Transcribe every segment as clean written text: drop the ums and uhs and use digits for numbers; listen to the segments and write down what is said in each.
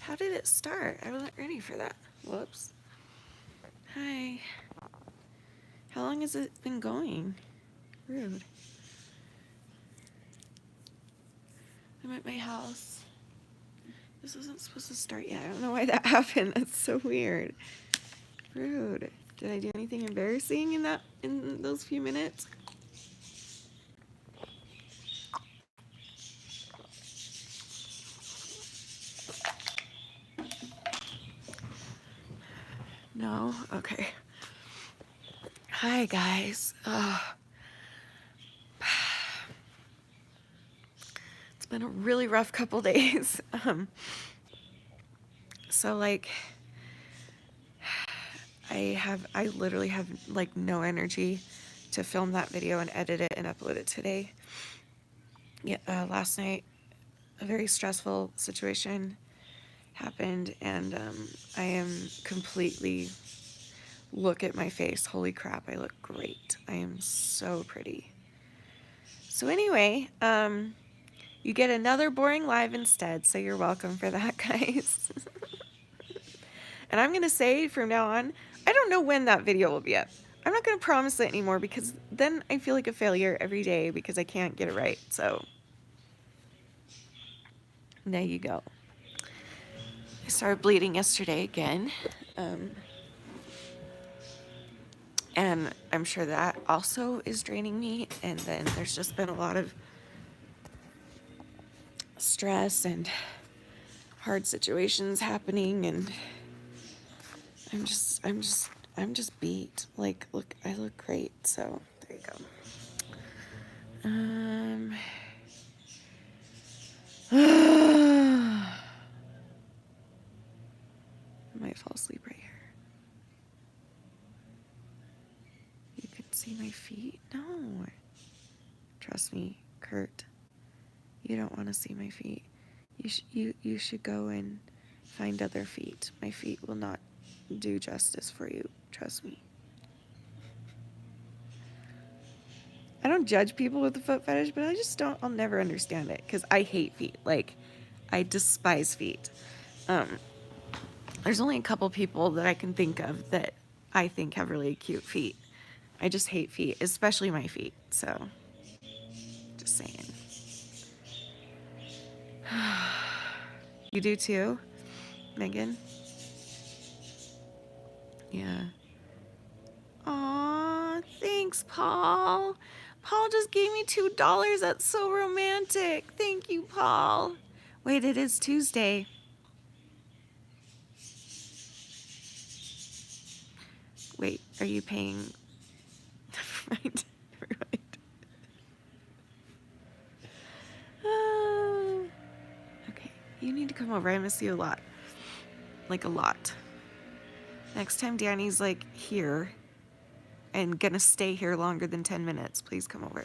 How did it start? I wasn't ready for that. Whoops. Hi. How long has it been going? Rude. I'm at my house. This wasn't supposed to start yet. I don't know why that happened. That's so weird. Rude. Did I do anything embarrassing in those few minutes? No? Okay. Hi guys. It's been a really rough couple days. So like I literally have like no energy to film that video and edit it and upload it today. Yeah, last night a very stressful situation happened, and I am completely, look at my face. Holy crap, I look great. I am so pretty. So anyway, you get another boring live instead, so you're welcome for that, guys. And I'm going to say from now on, I don't know when that video will be up. I'm not going to promise it anymore because then I feel like a failure every day because I can't get it right. So there you go. I started bleeding yesterday again. And I'm sure that also is draining me. And then there's just been a lot of stress and hard situations happening, and I'm just beat. Like, look, I look great. So there you go. I might fall asleep right here. You can see my feet? No. Trust me, Kurt. You don't want to see my feet. You should go and find other feet. My feet will not do justice for you. Trust me. I don't judge people with the foot fetish, but I'll never understand it because I hate feet. Like, I despise feet. There's only a couple people that I can think of that I think have really cute feet. I just hate feet, especially my feet. So, just saying. You do too, Megan? Yeah. Aw, thanks, Paul. Paul just gave me $2. That's so romantic. Thank you, Paul. Wait, it is Tuesday. Wait, are you paying? Never mind. Never mind. Okay, you need to come over. I miss you a lot. Like, a lot. Next time Danny's, like, here and gonna stay here longer than 10 minutes, please come over.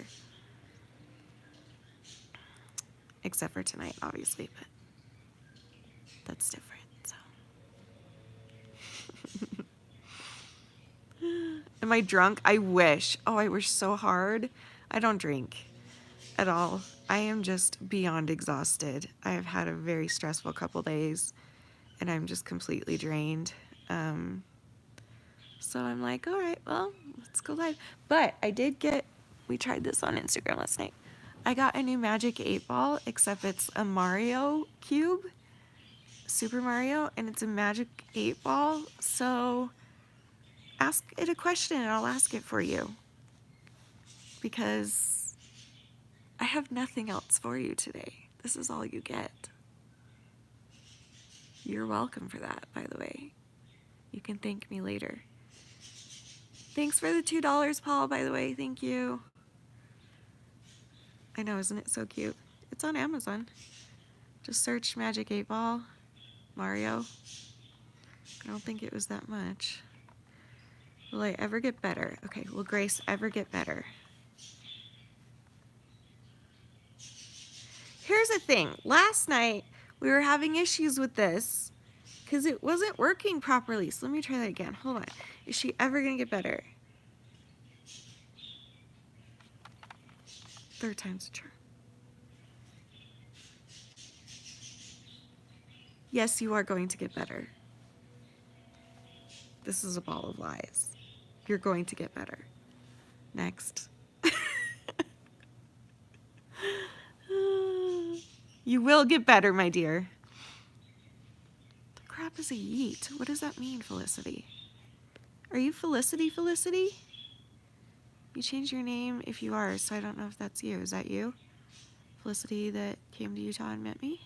Except for tonight, obviously, but that's different, so. Am I drunk? I wish. Oh, I wish so hard. I don't drink at all. I am just beyond exhausted. I have had a very stressful couple days, and I'm just completely drained. So I'm like, all right, well, let's go live. But I did get, we tried this on Instagram last night. I got a new Magic 8 Ball, except it's a Mario cube, Super Mario, and it's a Magic 8 Ball. So ask it a question and I'll ask it for you. Because I have nothing else for you today. This is all you get. You're welcome for that, by the way. You can thank me later. Thanks for the $2, Paul, by the way. Thank you. I know, isn't it so cute? It's on Amazon. Just search Magic 8 Ball, Mario. I don't think it was that much. Will I ever get better? Okay, will Grace ever get better? Here's the thing. Last night, we were having issues with this because it wasn't working properly. So let me try that again. Hold on. Is she ever going to get better? Third time's a charm. Yes, you are going to get better. This is a ball of lies. You're going to get better. Next. You will get better, my dear. The crap is a yeet. What does that mean, Felicity? Are you Felicity, Felicity? You changed your name if you are, so I don't know if that's you. Is that you? Felicity that came to Utah and met me?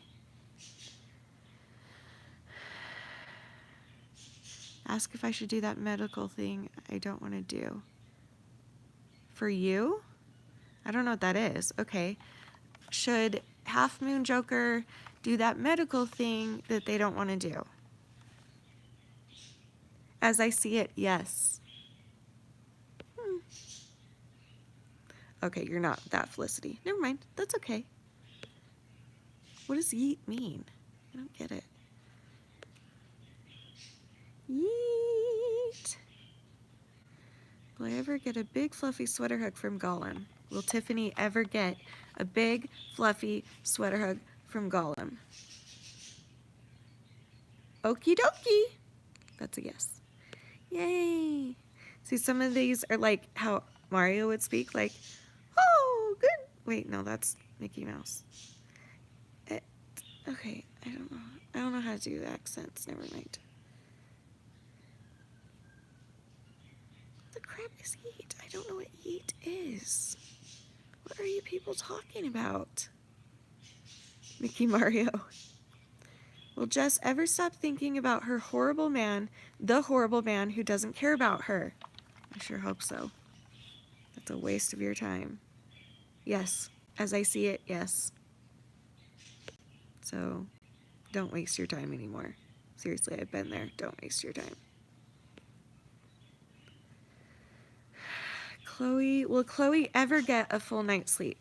Ask if I should do that medical thing I don't want to do. For you? I don't know what that is. Okay. Should Half Moon Joker do that medical thing that they don't want to do? As I see it, yes. Okay, you're not that Felicity. Never mind. That's okay. What does yeet mean? I don't get it. Yeet. Will I ever get a big fluffy sweater hug from Gollum? Will Tiffany ever get a big fluffy sweater hug from Gollum? Okie dokie. That's a yes. Yay. See, some of these are like how Mario would speak, like, oh, good. Wait, no, that's Mickey Mouse. Okay, I don't know. I don't know how to do accents. Never mind. The crap is yeet? I don't know what yeet is. What are you people talking about? Mickey Mario. Will Jess ever stop thinking about her horrible man, the horrible man who doesn't care about her? I sure hope so. That's a waste of your time. Yes, as I see it, yes. So, don't waste your time anymore. Seriously, I've been there. Don't waste your time. Chloe, will Chloe ever get a full night's sleep?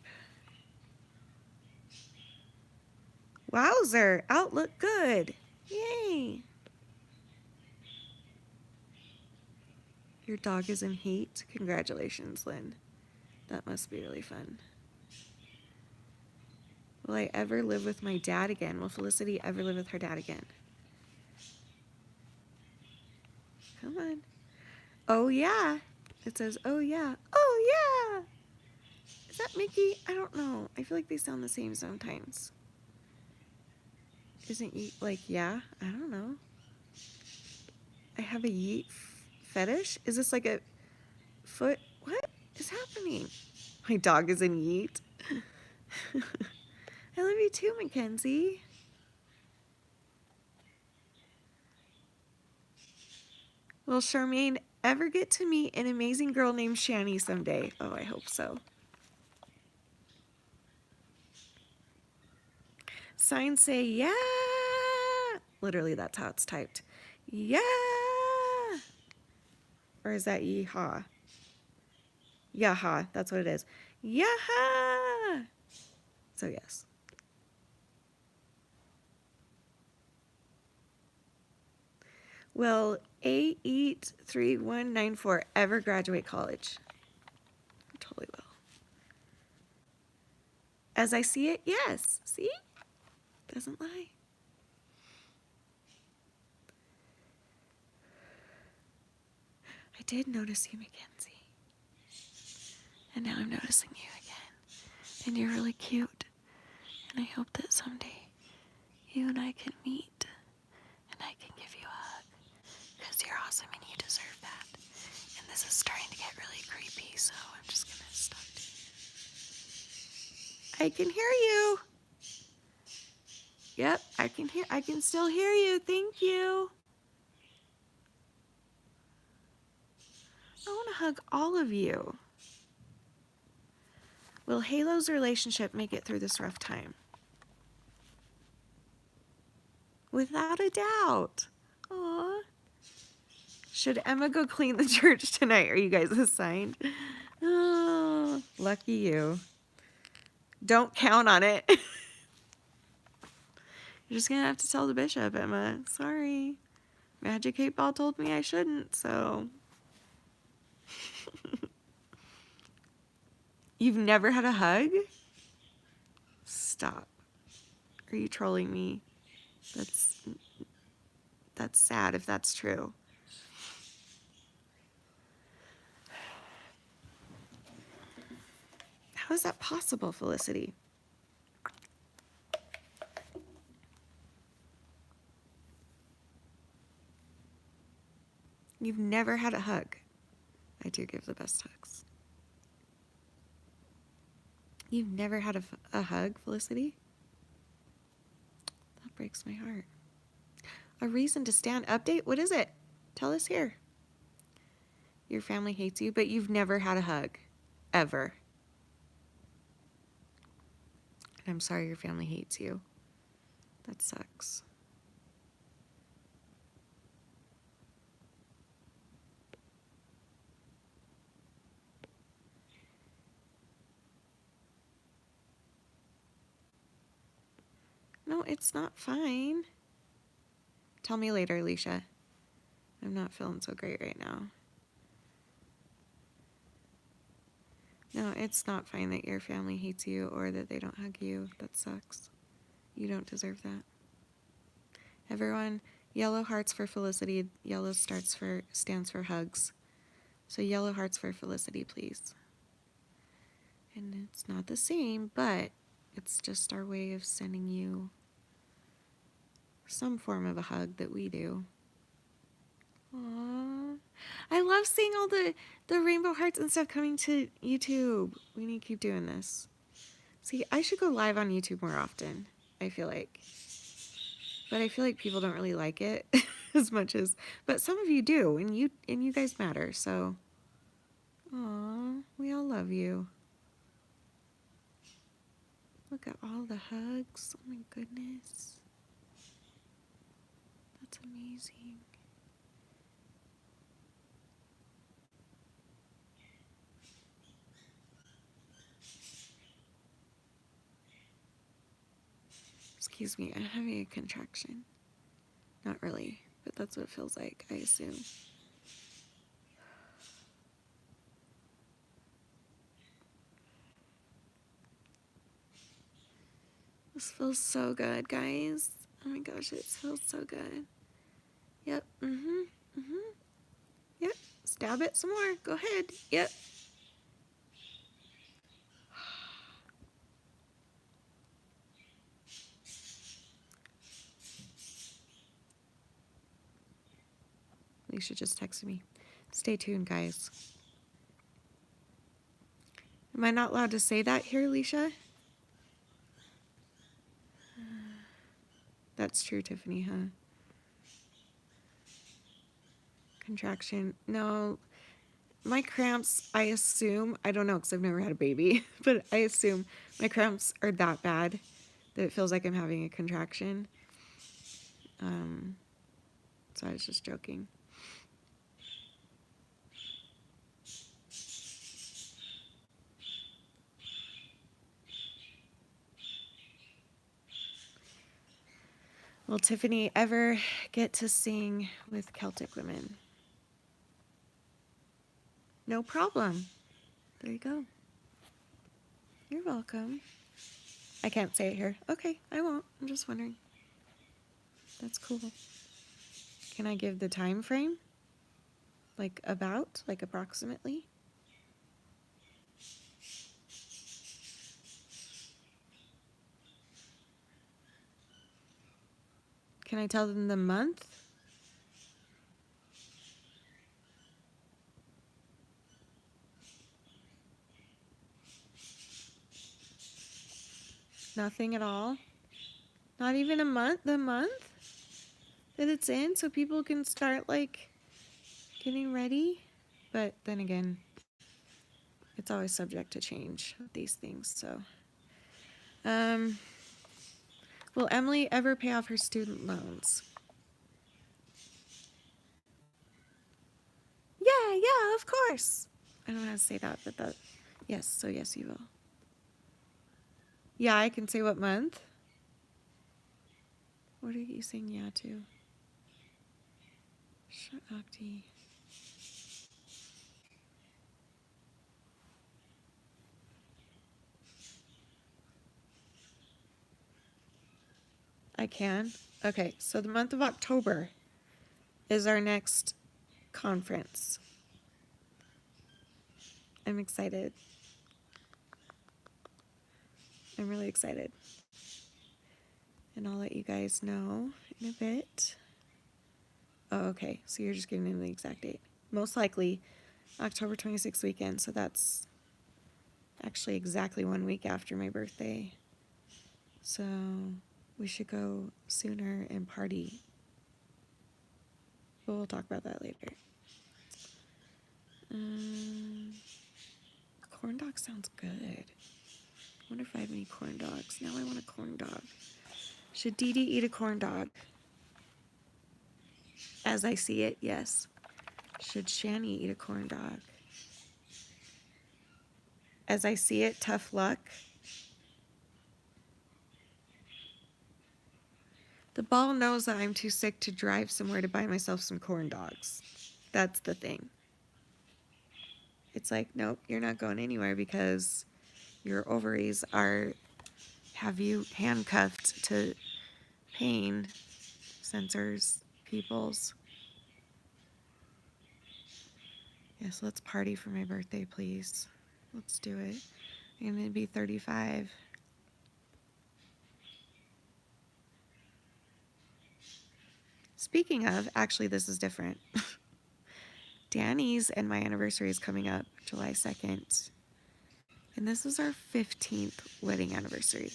Wowzer, outlook good. Yay. Your dog is in heat? Congratulations, Lynn. That must be really fun. Will I ever live with my dad again? Will Felicity ever live with her dad again? Come on. Oh, yeah. It says, oh, yeah. Oh, yeah. Is that Mickey? I don't know. I feel like they sound the same sometimes. Isn't yeet like, yeah? I don't know. I have a yeet fetish? Is this like a foot? What is happening? My dog is in yeet. I love you too, Mackenzie. Will Charmaine ever get to meet an amazing girl named Shanny someday? Oh, I hope so. Signs say, yeah. Literally, that's how it's typed. Yeah. Or is that yeehaw? Yaha, that's what it is. Yaha. So, yes. Will A83194 ever graduate college? Totally will. As I see it, yes. See? Doesn't lie. I did notice you, Mackenzie. And now I'm noticing you again. And you're really cute. And I hope that someday you and I can meet. And I can give you a hug. Because you're awesome and you deserve that. And this is starting to get really creepy, so I'm just going to stop. I can hear you. Yep, I can still hear you. Thank you. I want to hug all of you. Will Halo's relationship make it through this rough time? Without a doubt. Aww. Should Emma go clean the church tonight? Are you guys assigned? Oh, lucky you. Don't count on it. You're just going to have to tell the bishop, Emma. Sorry. Magic 8 Ball told me I shouldn't, so. You've never had a hug? Stop. Are you trolling me? That's sad if that's true. How is that possible, Felicity? You've never had a hug. I do give the best hugs. You've never had a hug, Felicity? That breaks my heart. A reason to stand update? What is it? Tell us here. Your family hates you, but you've never had a hug. Ever. And I'm sorry your family hates you. That sucks. No, it's not fine. Tell me later, Alicia. I'm not feeling so great right now. No, it's not fine that your family hates you or that they don't hug you. That sucks. You don't deserve that. Everyone, yellow hearts for Felicity. Yellow stands for hugs. So yellow hearts for Felicity, please. And it's not the same, but it's just our way of sending you some form of a hug that we do. Aww. I love seeing all the rainbow hearts and stuff coming to YouTube. We need to keep doing this. See, I should go live on YouTube more often, I feel like. But I feel like people don't really like it as much as, but some of you do, and you guys matter, so. Aw, we all love you. Look at all the hugs. Oh my goodness. That's amazing. Excuse me, I'm having a contraction. Not really, but that's what it feels like, I assume. This feels so good, guys. Oh my gosh, it feels so good. Yep, Yep, stab it some more. Go ahead. Yep. Alicia just texted me. Stay tuned, guys. Am I not allowed to say that here, Alicia? That's true, Tiffany, huh? Contraction. No, my cramps, I assume, I don't know because I've never had a baby, but I assume my cramps are that bad that it feels like I'm having a contraction. So I was just joking. Will Tiffany ever get to sing with Celtic women? No problem. There you go. You're welcome. I can't say it here. Okay, I won't. I'm just wondering. That's cool. Can I give the time frame? Like approximately? Can I tell them the month? Nothing at all? Not even a month? The month that it's in so people can start like getting ready? But then again, it's always subject to change with these things, so. Will Emily ever pay off her student loans? Yeah, of course. I don't know how to say that, but that, yes, so yes, you will. Yeah, I can say what month. What are you saying yeah to? Shut up, T. I can? Okay, so the month of October is our next conference. I'm excited. I'm really excited. And I'll let you guys know in a bit. Oh, okay, so you're just giving me the exact date. Most likely October 26th weekend, so that's actually exactly 1 week after my birthday. So we should go sooner and party. But we'll talk about that later. Corn dog sounds good. I wonder if I have any corn dogs. Now I want a corn dog. Should Dee Dee eat a corn dog? As I see it, yes. Should Shanny eat a corn dog? As I see it, tough luck. The ball knows that I'm too sick to drive somewhere to buy myself some corn dogs. That's the thing. It's like, nope, you're not going anywhere because your ovaries have you handcuffed to pain sensors, peoples. Yes, let's party for my birthday, please. Let's do it. I'm going to be 35. Speaking of, actually, this is different. Danny's and my anniversary is coming up July 2nd. And this is our 15th wedding anniversary.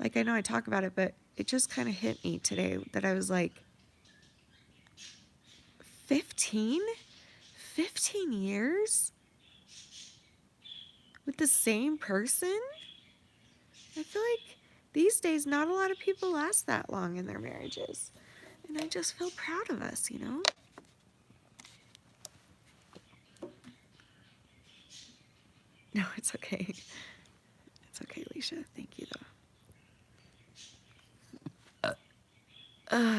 Like, I know I talk about it, but it just kind of hit me today that I was like, 15? 15 years? With the same person? I feel like these days not a lot of people last that long in their marriages. And I just feel proud of us, you know? No, it's okay. It's okay, Alicia. Thank you, though.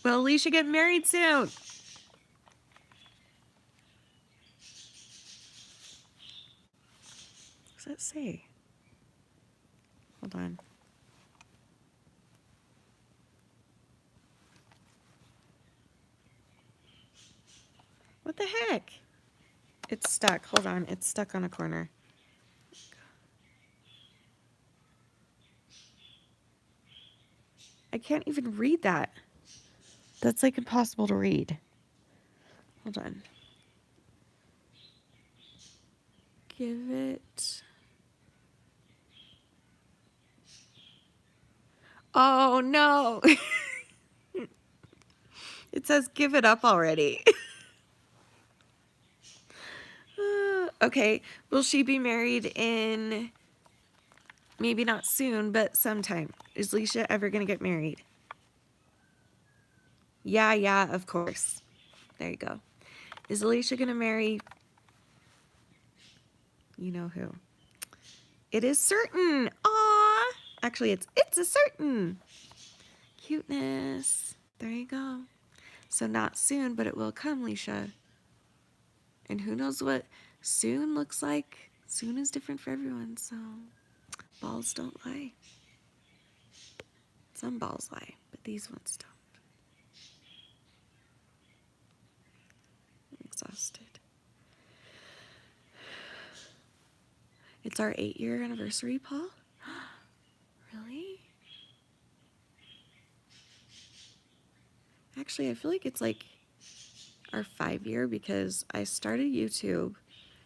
Will Alicia get married soon? What does that say? Hold on. What the heck? It's stuck. Hold on. It's stuck on a corner. I can't even read that. That's like impossible to read. Hold on. Give it. Oh, no. It says give it up already. Okay. Will she be married in, maybe not soon, but sometime? Is Alicia ever going to get married? Yeah, of course. There you go. Is Alicia going to marry? You know who. It is certain. Aw. Actually, it's a certain. Cuteness. There you go. So not soon, but it will come, Alicia. And who knows what soon looks like. Soon is different for everyone, so balls don't lie. Some balls lie, but these ones don't. I'm exhausted. It's our 8-year anniversary, Paul? Really? Actually, I feel like it's like our 5-year because I started YouTube.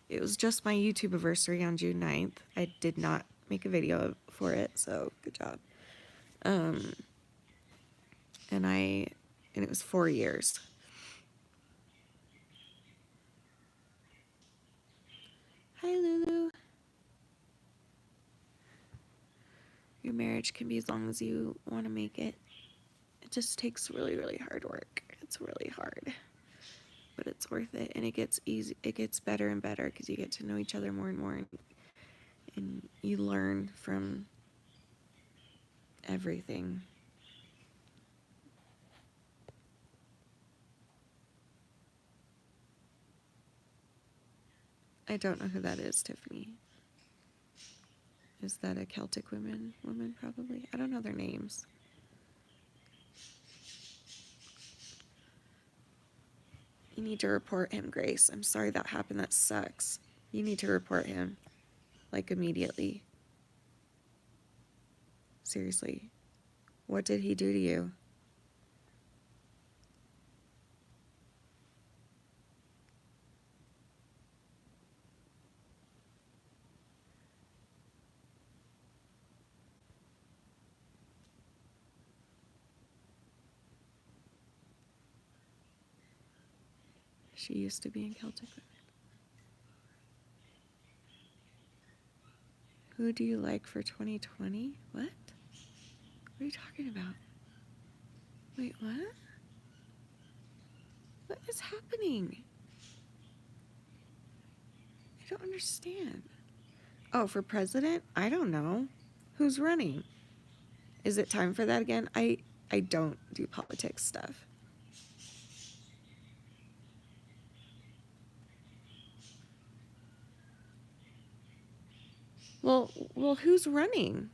It was just my YouTube anniversary on June 9th. I did not make a video for it, so good job. And it was 4 years. Hi, Lulu. Your marriage can be as long as you want to make it. It just takes really, really hard work. It's really hard, but it's worth it, and it gets easy. It gets better and better because you get to know each other more and more, and you learn from everything. I don't know who that is, Tiffany. Is that a Celtic woman probably? I don't know their names. You need to report him, Grace. I'm sorry that happened. That sucks. You need to report him. Like, immediately. Seriously. What did he do to you? She used to be in Celtic women. Who do you like for 2020? What? What are you talking about? Wait, what? What is happening? I don't understand. Oh, for president? I don't know. Who's running? Is it time for that again? I don't do politics stuff. Well, who's running?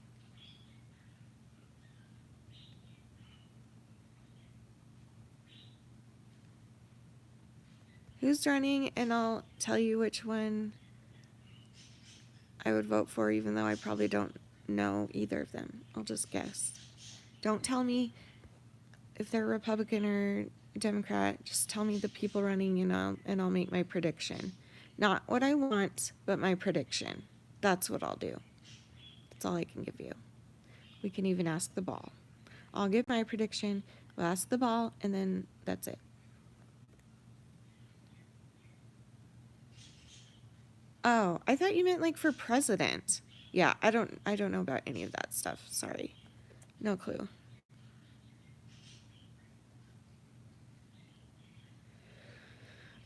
Who's running, and I'll tell you which one I would vote for, even though I probably don't know either of them. I'll just guess. Don't tell me if they're Republican or Democrat. Just tell me the people running, and I'll make my prediction. Not what I want, but my prediction. That's what I'll do. That's all I can give you. We can even ask the ball. I'll give my prediction, we'll ask the ball, and then that's it. Oh, I thought you meant like for president. Yeah, I don't know about any of that stuff. Sorry. No clue.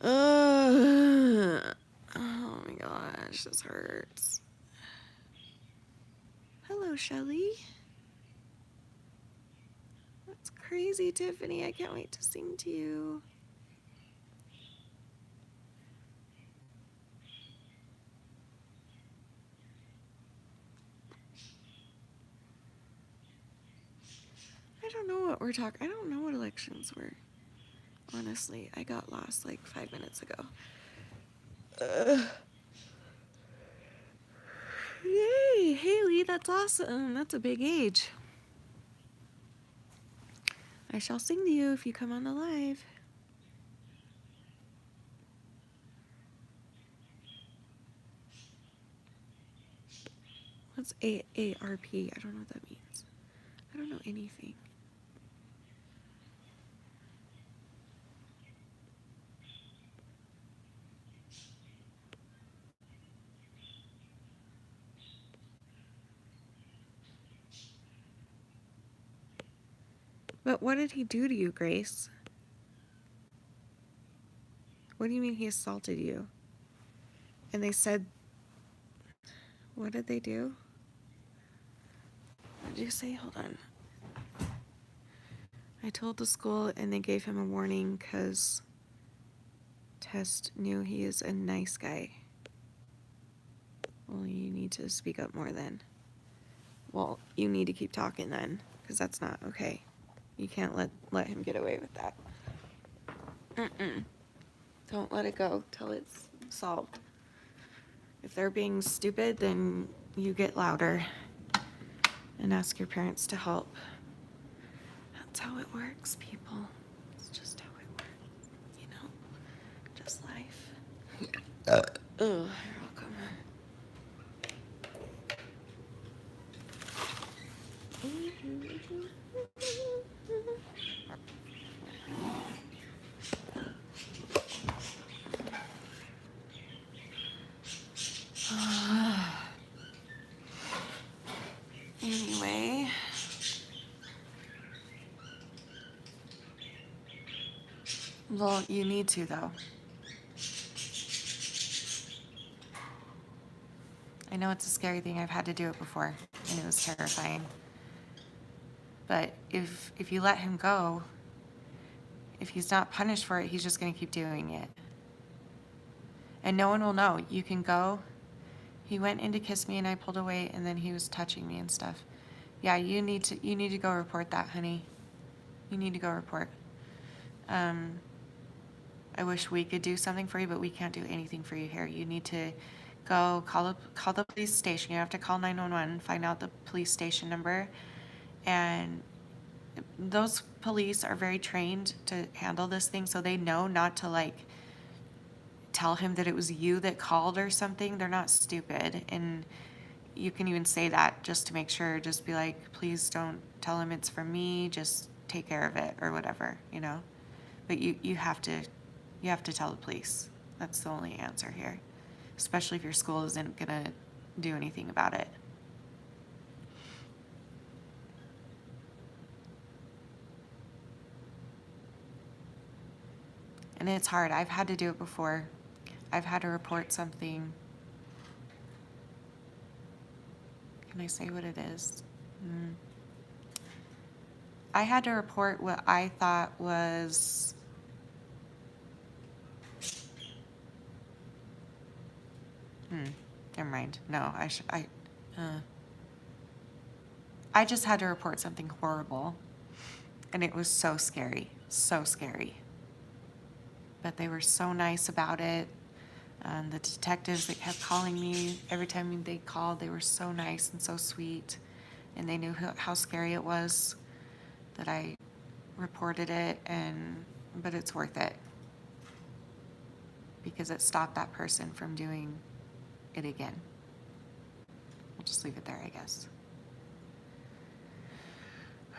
Oh my gosh, this hurts. Hello, Shelly. That's crazy, Tiffany. I can't wait to sing to you. I don't know what we're talking. I don't know what elections were. Honestly, I got lost like 5 minutes ago. Yay, Haley, that's awesome. That's a big age. I shall sing to you if you come on the live. What's AARP? I don't know what that means. I don't know anything. But what did he do to you, Grace? What do you mean he assaulted you? And they said, what did they do? What did you say? Hold on. I told the school and they gave him a warning because Test knew he is a nice guy. Well, you need to speak up more then. Well, you need to keep talking then, because that's not okay. You can't let him get away with that. Don't let it go till it's solved. If they're being stupid, then you get louder and ask your parents to help. That's how it works, people. It's just how it works, you know? Just life. Oh, you're welcome. Anyway, well, you need to, though. I know it's a scary thing. I've had to do it before, and it was terrifying. But if you let him go, if he's not punished for it, he's just going to keep doing it. And no one will know. You can go, He went in to kiss me and I pulled away, and then he was touching me and stuff. Yeah, you need to go report that, honey. You need to go report. I wish we could do something for you, but we can't do anything for you here. You need to go call the police station. You have to call 911, find out the police station number, and those police are very trained to handle this thing, so they know not to like tell him that it was you that called or something. They're not stupid, and you can even say that just to make sure. Just be like, please don't tell him it's from me. Just take care of it or whatever, you know. But you have to tell the police. That's the only answer here, especially if your school isn't gonna do anything about it. And it's hard. I've had to do it before. I've had to report something. Can I say what it is? I had to report what I thought was never mind. No, I just had to report something horrible, and it was so scary, so scary. But they were so nice about it. The detectives that kept calling me, every time they called, they were so nice and so sweet, and they knew how scary it was that I reported it, but it's worth it because it stopped that person from doing it again. We'll just leave it there, I guess.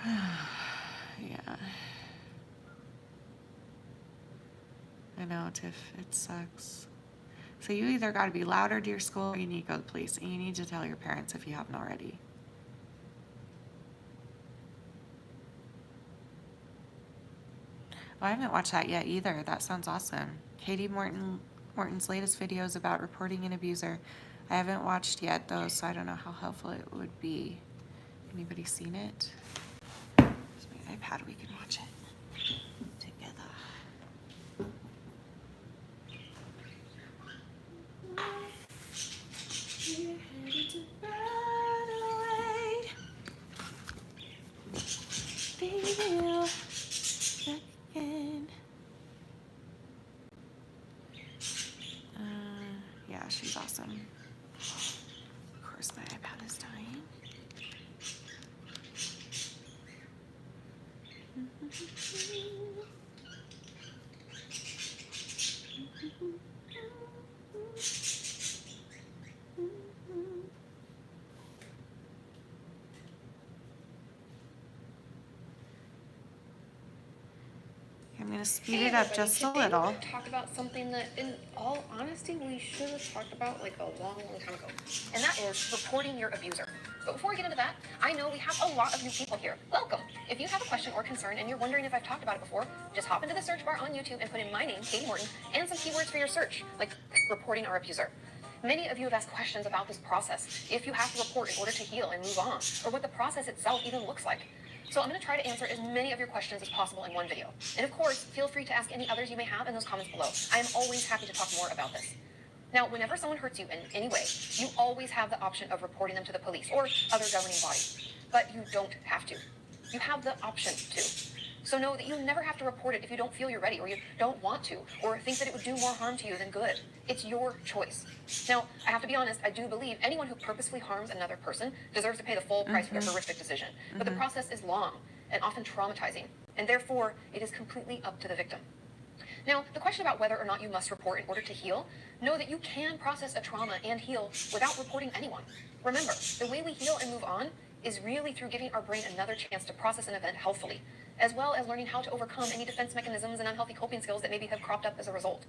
Yeah. I know, Tiff, it sucks. So you either got to be louder to your school or you need to go to the police, and you need to tell your parents if you haven't already. Oh, I haven't watched that yet either. That sounds awesome. Katie Morton's latest video is about reporting an abuser. I haven't watched yet though, so I don't know how helpful it would be. Anybody seen it? Here's my iPad, we can watch it together. We're headed to run away. Baby, you'll back again. Yeah, she's awesome. Of course, my iPad is dying. I'm going to speed it up just a little. Talk about something that, in all honesty, we should have talked about like a long time ago. And that is reporting your abuser. But before we get into that, I know we have a lot of new people here. Welcome. If you have a question or concern and you're wondering if I've talked about it before, just hop into the search bar on YouTube and put in my name, Katie Morton, and some keywords for your search, like reporting our abuser. Many of you have asked questions about this process, if you have to report in order to heal and move on, or what the process itself even looks like. So I'm going to try to answer as many of your questions as possible in one video. And of course, feel free to ask any others you may have in those comments below. I am always happy to talk more about this. Now, whenever someone hurts you in any way, you always have the option of reporting them to the police or other governing body. But you don't have to. You have the option to. So know that you never have to report it if you don't feel you're ready, or you don't want to, or think that it would do more harm to you than good. It's your choice. Now, I have to be honest, I do believe anyone who purposefully harms another person deserves to pay the full price for their horrific decision. But the process is long and often traumatizing, and therefore it is completely up to the victim. Now, the question about whether or not you must report in order to heal, know that you can process a trauma and heal without reporting anyone. Remember, the way we heal and move on is really through giving our brain another chance to process an event healthfully, as well as learning how to overcome any defense mechanisms and unhealthy coping skills that maybe have cropped up as a result.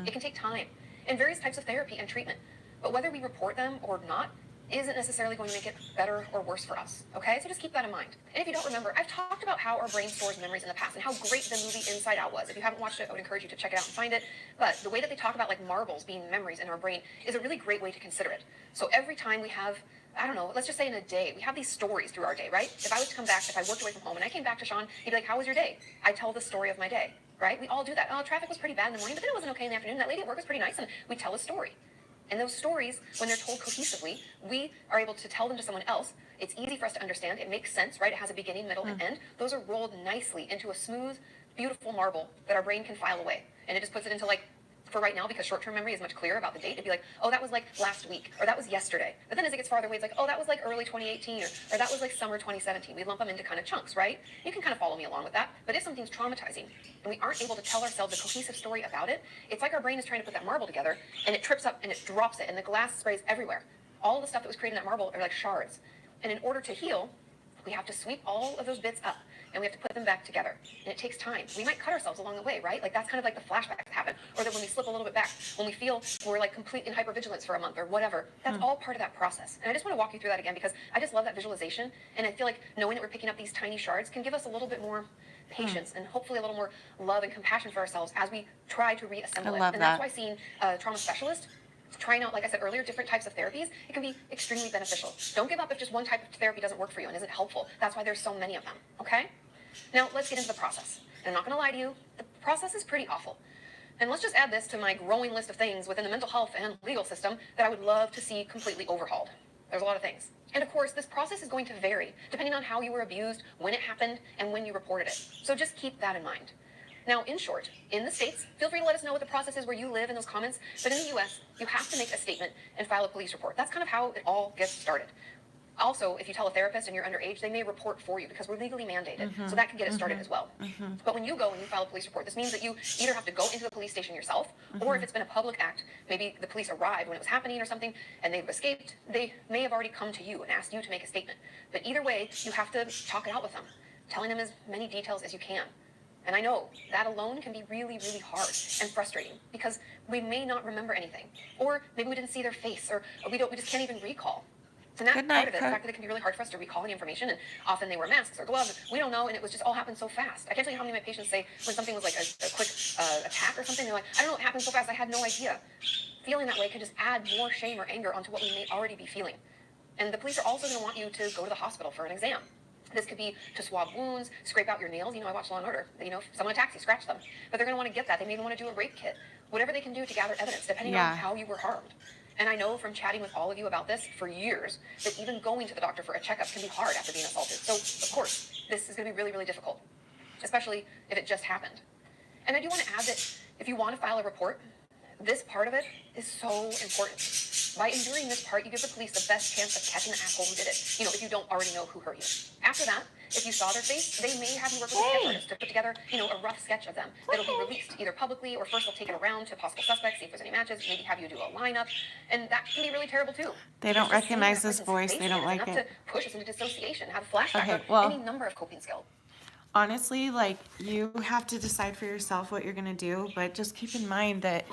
It can take time and various types of therapy and treatment, but whether we report them or not isn't necessarily going to make it better or worse for us, okay? So just keep that in mind. And if you don't remember, I've talked about how our brain stores memories in the past and how great the movie Inside Out was. If you haven't watched it, I would encourage you to check it out and find it. But the way that they talk about like marbles being memories in our brain is a really great way to consider it. So every time we have, I don't know, let's just say in a day, we have these stories through our day, right? If I was to come back, if I worked away from home and I came back to Sean, he'd be like, how was your day? I tell the story of my day, right? We all do that. Oh, traffic was pretty bad in the morning, but then it wasn't okay in the afternoon. That lady at work was pretty nice, and we tell a story. And those stories, when they're told cohesively, we are able to tell them to someone else. It's easy for us to understand. It makes sense, right? It has a beginning, middle, and end. Those are rolled nicely into a smooth, beautiful marble that our brain can file away. And it just puts it into, like, for right now, because short-term memory is much clearer about the date, it'd be like, oh, that was like last week, or that was yesterday. But then as it gets farther away, it's like, oh, that was like early 2018, or that was like summer 2017. We lump them into kind of chunks, right? You can kind of follow me along with that. But if something's traumatizing and we aren't able to tell ourselves a cohesive story about it, it's like our brain is trying to put that marble together, and it trips up and it drops it, and the glass sprays everywhere. All the stuff that was created in that marble are like shards. And in order to heal, we have to sweep all of those bits up, and we have to put them back together. And it takes time. We might cut ourselves along the way, right? Like that's kind of like the flashbacks that happen. Or that when we slip a little bit back, when we feel we're like complete in hypervigilance for a month or whatever, that's all part of that process. And I just want to walk you through that again because I just love that visualization. And I feel like knowing that we're picking up these tiny shards can give us a little bit more patience and hopefully a little more love and compassion for ourselves as we try to reassemble it. And that's why seeing a trauma specialist, trying out, like I said earlier, different types of therapies, it can be extremely beneficial. Don't give up if just one type of therapy doesn't work for you and isn't helpful. That's why there's so many of them, okay? Now, let's get into the process. And I'm not going to lie to you, the process is pretty awful. And let's just add this to my growing list of things within the mental health and legal system that I would love to see completely overhauled. There's a lot of things. And of course, this process is going to vary depending on how you were abused, when it happened, and when you reported it. So just keep that in mind. Now, in short, in the States, feel free to let us know what the process is where you live in those comments, but in the US, you have to make a statement and file a police report. That's kind of how it all gets started. Also, if you tell a therapist and you're underage, they may report for you because we're legally mandated. So that can get it started as well. But when you go and you file a police report, this means that you either have to go into the police station yourself, or if it's been a public act, maybe the police arrived when it was happening or something, and they've escaped, they may have already come to you and asked you to make a statement. But either way, you have to talk it out with them, telling them as many details as you can. And I know that alone can be really, really hard and frustrating because we may not remember anything, or maybe we didn't see their face, or we just can't even recall. And that's part of it, the fact that it can be really hard for us to recall any information, and often they wear masks or gloves, we don't know, and it was just all happened so fast. I can't tell you how many of my patients say when something was like a quick attack or something, they're like, I don't know, it happened so fast, I had no idea. Feeling that way can just add more shame or anger onto what we may already be feeling. And the police are also going to want you to go to the hospital for an exam. This could be to swab wounds, scrape out your nails. You know, I watch Law & Order. You know, if someone attacks you, scratch them. But they're going to want to get that. They may even want to do a rape kit. Whatever they can do to gather evidence, depending on how you were harmed. And I know from chatting with all of you about this for years that even going to the doctor for a checkup can be hard after being assaulted. So, of course, this is going to be really, really difficult, especially if it just happened. And I do want to add that if you want to file a report, this part of it is so important. By enduring this part, you give the police the best chance of catching the asshole who did it, you know, if you don't already know who hurt you. After that, if you saw their face, they may have you work with a sketch artist to put together, you know, a rough sketch of them that'll be released either publicly or first they'll take it around to possible suspects, see if there's any matches, maybe have you do a lineup, and that can be really terrible too. They don't recognize this voice. They don't like it. To push us into dissociation, have a flashback, Okay, or any number of coping skills. Honestly, like, you have to decide for yourself what you're going to do, but just keep in mind that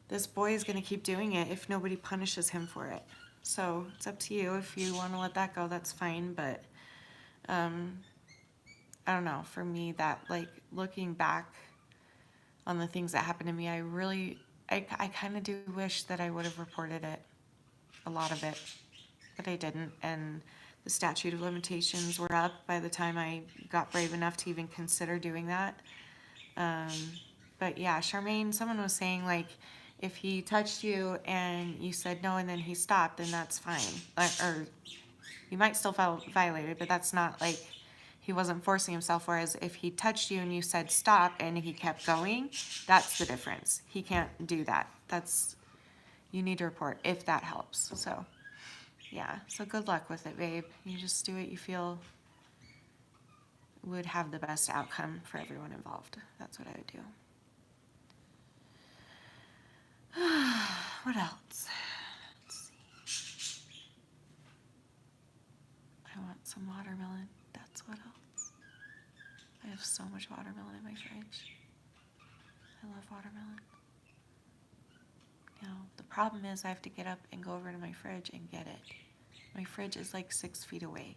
this boy is going to keep doing it if nobody punishes him for it. So it's up to you. If you want to let that go, that's fine. But I don't know. For me, that, like, looking back on the things that happened to me, I kind of do wish that I would have reported it, a lot of it, but I didn't. And the statute of limitations were up by the time I got brave enough to even consider doing that. But yeah, Charmaine, someone was saying, like, if he touched you and you said no and then he stopped, then that's fine. Or you might still feel violated, but that's not, like, he wasn't forcing himself. Whereas if he touched you and you said stop and he kept going, that's the difference. He can't do that. You need to report if that helps. So yeah, so good luck with it, babe. You just do what you feel would have the best outcome for everyone involved. That's what I would do. What else? Let's see. I want some watermelon. That's what else. I have so much watermelon in my fridge. I love watermelon. Now, the problem is I have to get up and go over to my fridge and get it. My fridge is like 6 feet away.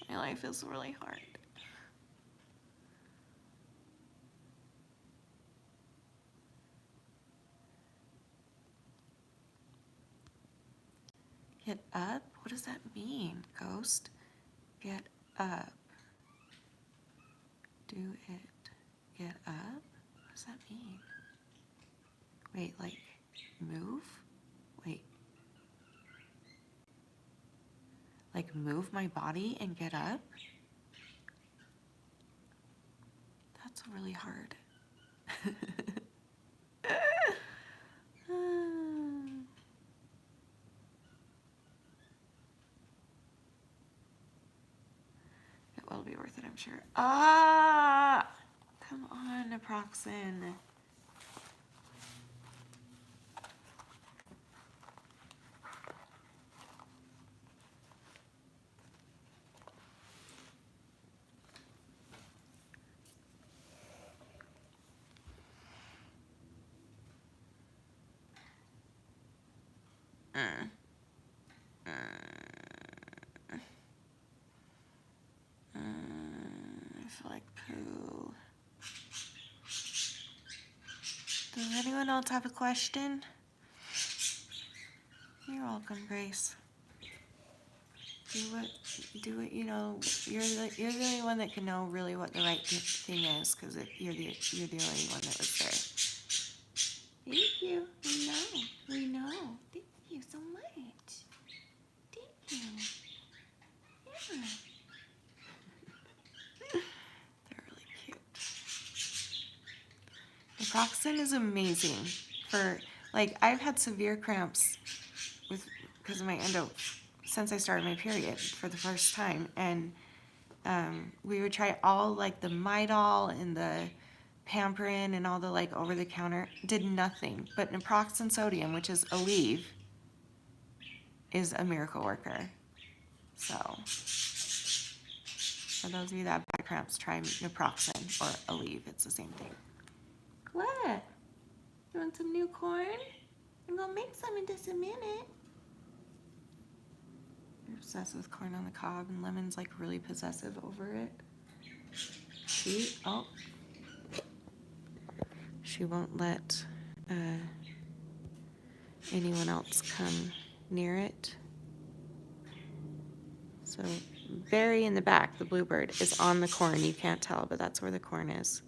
My life is really hard. Get up? What does that mean, Ghost? Get up. Do it. Get up? What does that mean? Wait, like, move? Wait. Like, move my body and get up? That's really hard. It will be worth it, I'm sure. Ah! Come on, Naproxen. I feel like poo. Does anyone else have a question? You're welcome, Grace. Do what you know. You're the only one that can know really what the right thing is, because you're the only one that was there. Thank you. We know. Thank you so much. Thank you. Yeah. They're really cute. Naproxen is amazing for, like, I've had severe cramps because of my endo since I started my period for the first time, and we would try all, like, the Midol and the Pamperin and all the, like, over-the-counter, did nothing. But naproxen sodium, which is Aleve, is a miracle worker. So for those of you that have back cramps, try naproxen or Aleve. It's the same thing. What? You want some new corn? I'm gonna make some in just a minute. You're obsessed with corn on the cob, and Lemon's like really possessive over it. She won't let anyone else come near it. So Barry in the back, the bluebird, is on the corn. You can't tell, but that's where the corn is.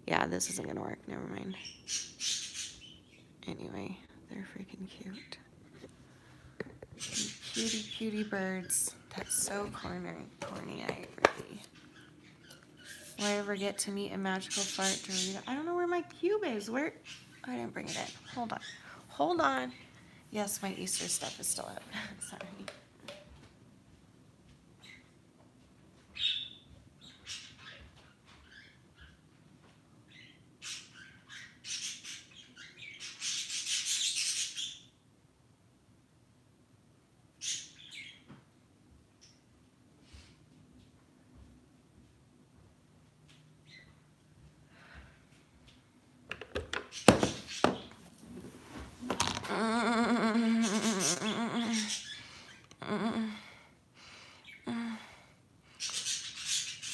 Yeah, this isn't gonna work. Never mind. Anyway, they're freaking cute. Cutie birds. That's so corny. I agree. Will I ever get to meet a magical fart Dorito? I don't know where my cube is. Where? I didn't bring it in. Hold on. Yes, my Easter stuff is still up. Sorry.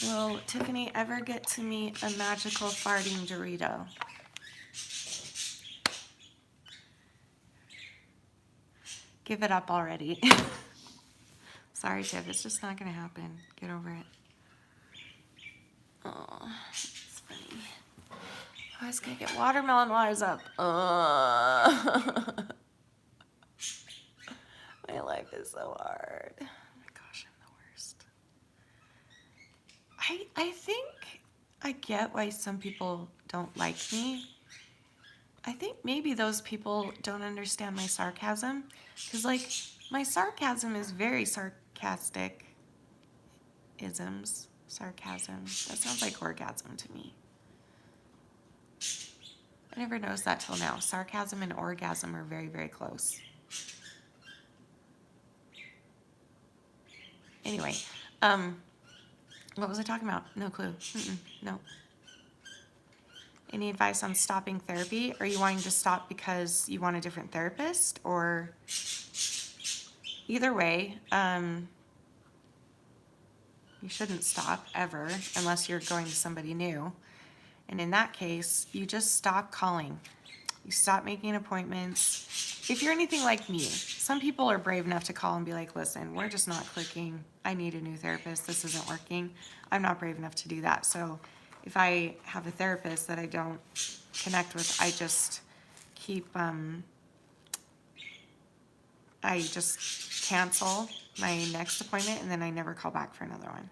Will Tiffany ever get to meet a magical farting Dorito? Give it up already. Sorry, Tiff, it's just not gonna happen. Get over it. Oh, it's funny. I was gonna get watermelon while I was up. My life is so hard. Oh my gosh, I'm the worst. I think I get why some people don't like me. I think maybe those people don't understand my sarcasm. Because, like, my sarcasm is very sarcastic. Isms. Sarcasm. That sounds like orgasm to me. I never noticed that till now. Sarcasm and orgasm are very, very close. Anyway, what was I talking about? No clue. No. Any advice on stopping therapy? Are you wanting to stop because you want a different therapist? Or either way, you shouldn't stop ever unless you're going to somebody new. And in that case, you just stop calling. You stop making appointments. If you're anything like me, some people are brave enough to call and be like, listen, we're just not clicking. I need a new therapist. This isn't working. I'm not brave enough to do that. So if I have a therapist that I don't connect with, I just keep, I just cancel my next appointment and then I never call back for another one.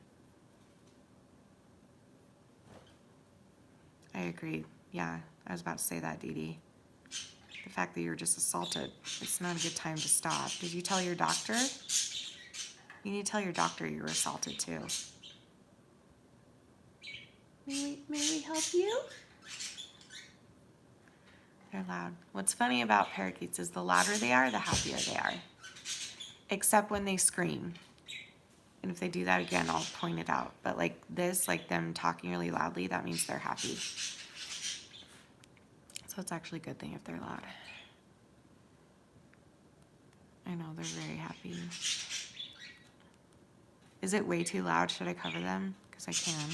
I agree. Yeah, I was about to say that, Dee Dee. The fact that you were just assaulted, it's not a good time to stop. Did you tell your doctor? You need to tell your doctor you were assaulted too. May we help you? They're loud. What's funny about parakeets is the louder they are, the happier they are. Except when they scream. And if they do that again, I'll point it out. But like this, like them talking really loudly, that means they're happy. So it's actually a good thing if they're loud. I know, they're very happy. Is it way too loud? Should I cover them? Because I can.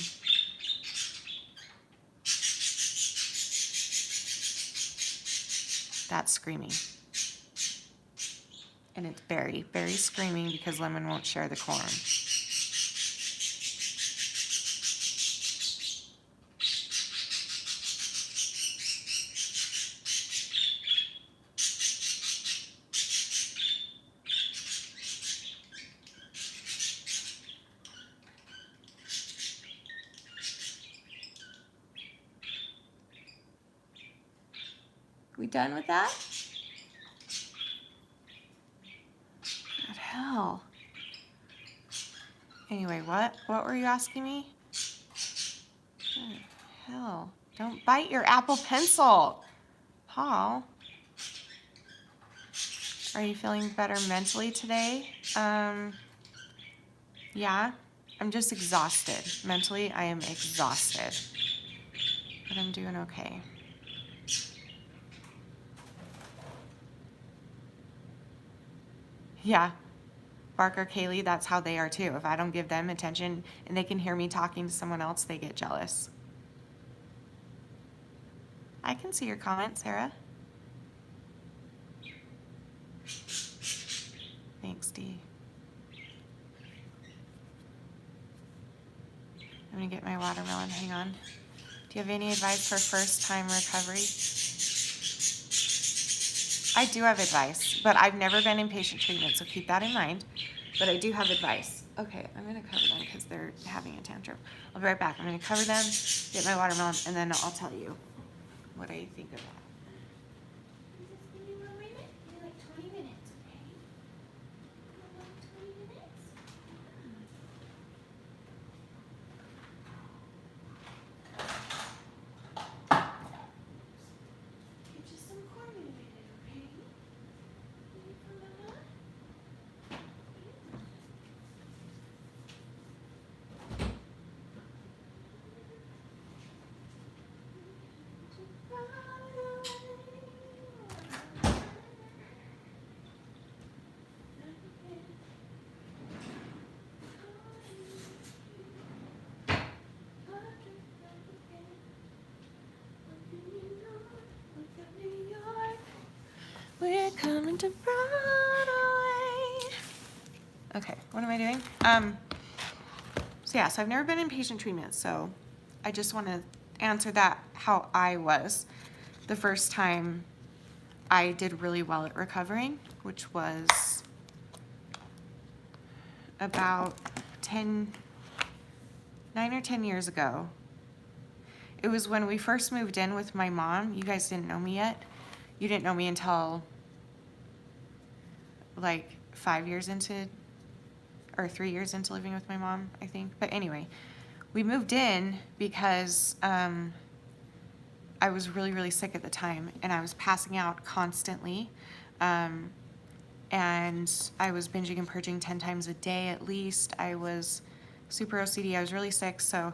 That's screaming. And it's Berry. Berry's screaming because Lemon won't share the corn. We done with that? What hell? Anyway, what were you asking me? What hell? Don't bite your Apple Pencil. Paul. Are you feeling better mentally today? Yeah. I'm just exhausted. Mentally, I am exhausted. But I'm doing okay. Yeah. Barker, Kaylee, that's how they are too. If I don't give them attention and they can hear me talking to someone else, they get jealous. I can see your comment, Sarah. Thanks, Dee. I'm gonna get my watermelon, hang on. Do you have any advice for first-time recovery? I do have advice, but I've never been in patient treatment, so keep that in mind. But I do have advice. Okay, I'm gonna cover them because they're having a tantrum. I'll be right back. I'm gonna cover them, get my watermelon, and then I'll tell you what I think of that. We're coming to Broadway. Okay, what am I doing? So I've never been in patient treatment, so I just want to answer that how I was the first time I did really well at recovering, which was about 9 or 10 years ago. It was when we first moved in with my mom. You guys didn't know me yet. You didn't know me until like 5 years into, or 3 years into living with my mom, I think. But anyway, we moved in because I was really, really sick at the time, and I was passing out constantly. And I was binging and purging 10 times a day at least. I was super OCD. I was really sick, so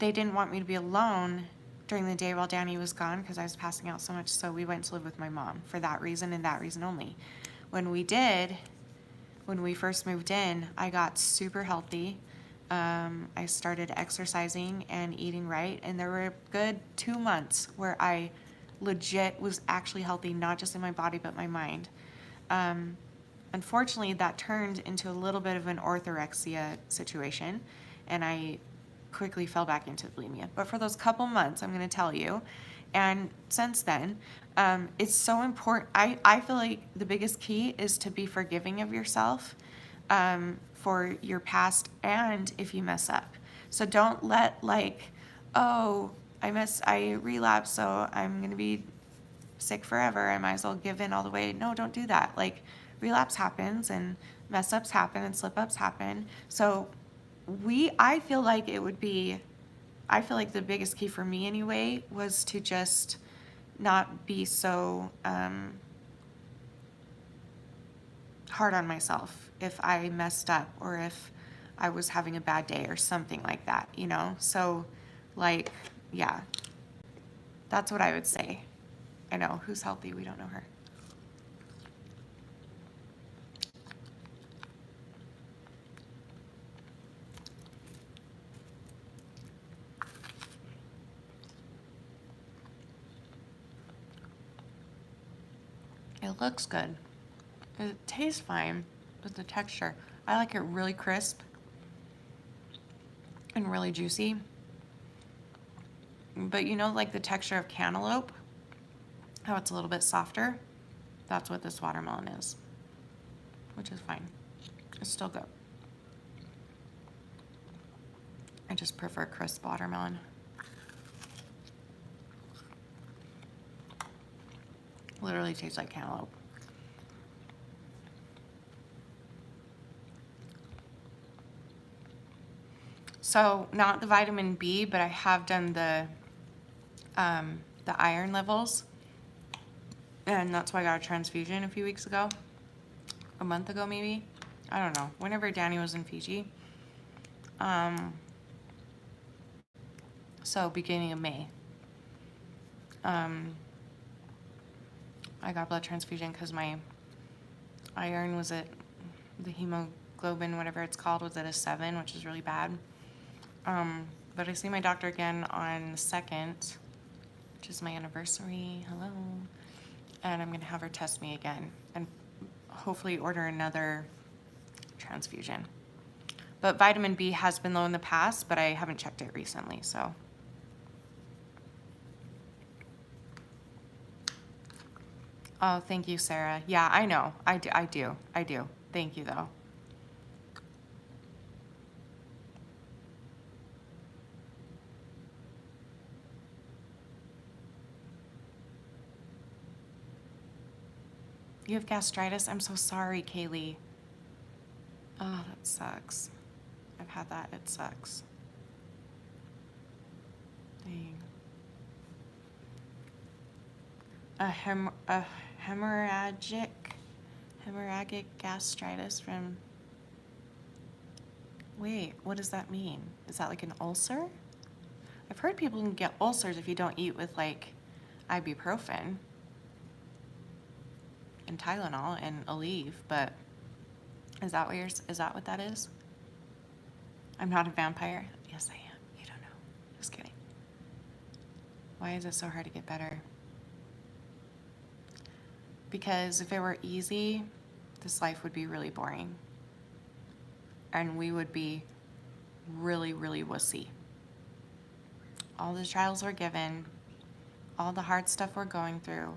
they didn't want me to be alone during the day while Danny was gone because I was passing out so much, so we went to live with my mom for that reason and that reason only. When we first moved in, I got super healthy. I started exercising and eating right, and there were a good 2 months where I legit was actually healthy, not just in my body, but my mind. Unfortunately, that turned into a little bit of an orthorexia situation, and I quickly fell back into bulimia. But for those couple months, I'm going to tell you, and since then, it's so important. I feel like the biggest key is to be forgiving of yourself for your past and if you mess up. So don't let like, oh, I relapse, so I'm going to be sick forever. I might as well give in all the way. No, don't do that. Like, relapse happens and mess ups happen and slip ups happen. So I feel like it would be, I feel like the biggest key for me anyway was to just not be so hard on myself if I messed up or if I was having a bad day or something like that, you know? So, like, yeah, that's what I would say. I know, who's healthy? We don't know her. It looks good. It tastes fine, but the texture, I like it really crisp and really juicy. But you know, like the texture of cantaloupe, how it's a little bit softer? That's what this watermelon is, which is fine. It's still good. I just prefer crisp watermelon. Literally tastes like cantaloupe. So not the vitamin B, but I have done the iron levels, and that's why I got a transfusion a few weeks ago, a month ago maybe. I don't know. Whenever Danny was in Fiji. So beginning of May. I got a blood transfusion because my iron was at, the hemoglobin, whatever it's called, was at a 7, which is really bad. But I see my doctor again on the 2nd, which is my anniversary. Hello. And I'm going to have her test me again and hopefully order another transfusion. But vitamin B has been low in the past, but I haven't checked it recently, so. Oh, thank you, Sarah. Yeah, I know. I do. Thank you, though. You have gastritis? I'm so sorry, Kaylee. Oh, that sucks. I've had that. It sucks. Dang. A hemorrhagic gastritis from... Wait, what does that mean? Is that like an ulcer? I've heard people can get ulcers if you don't eat with like ibuprofen and Tylenol and Aleve, but is that what that is? I'm not a vampire. Yes, I am. You don't know. Just kidding. Why is it so hard to get better? Because if it were easy, this life would be really boring. And we would be really, really wussy. All the trials we're given, all the hard stuff we're going through,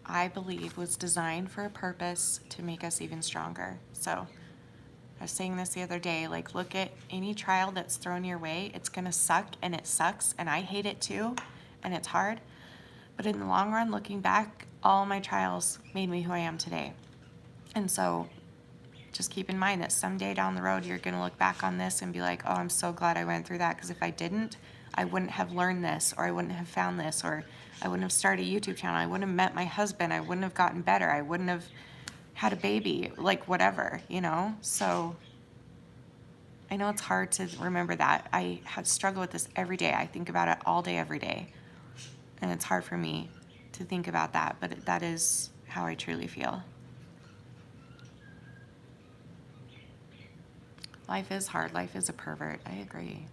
I believe was designed for a purpose to make us even stronger. So I was saying this the other day, like, look at any trial that's thrown your way. It's gonna suck, and it sucks, and I hate it too, and it's hard. But in the long run, looking back, all my trials made me who I am today. And so just keep in mind that someday down the road, you're gonna look back on this and be like, oh, I'm so glad I went through that, because if I didn't, I wouldn't have learned this, or I wouldn't have found this, or I wouldn't have started a YouTube channel, I wouldn't have met my husband, I wouldn't have gotten better, I wouldn't have had a baby, like whatever, you know? So I know it's hard to remember that. I have struggled with this every day. I think about it all day, every day. And it's hard for me to think about that, but that is how I truly feel. Life is hard. Life is a pervert. I agree.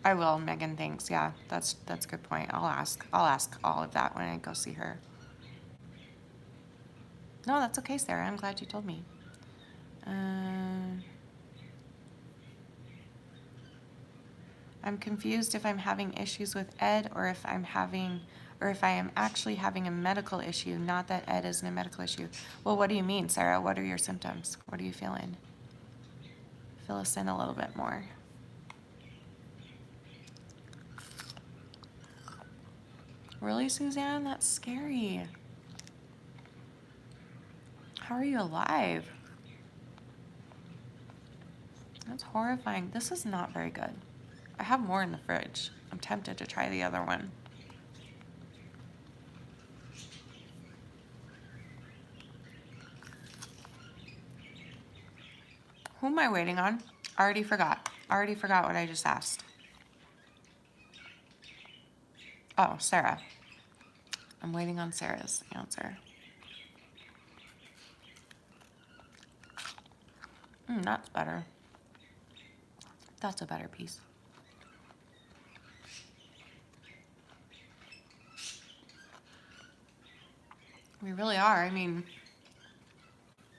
I will, Megan, thanks. Yeah, that's a good point. I'll ask all of that when I go see her. No, that's okay, Sarah. I'm glad you told me. I'm confused if I'm having issues with Ed or if I am actually having a medical issue, not that Ed isn't a medical issue. Well, what do you mean, Sarah? What are your symptoms? What are you feeling? Fill us in a little bit more. Really, Suzanne? That's scary. How are you alive? That's horrifying. This is not very good. I have more in the fridge. I'm tempted to try the other one. Who am I waiting on? I already forgot. I already forgot what I just asked. Oh, Sarah. I'm waiting on Sarah's answer. That's better. That's a better piece. We really are. I mean,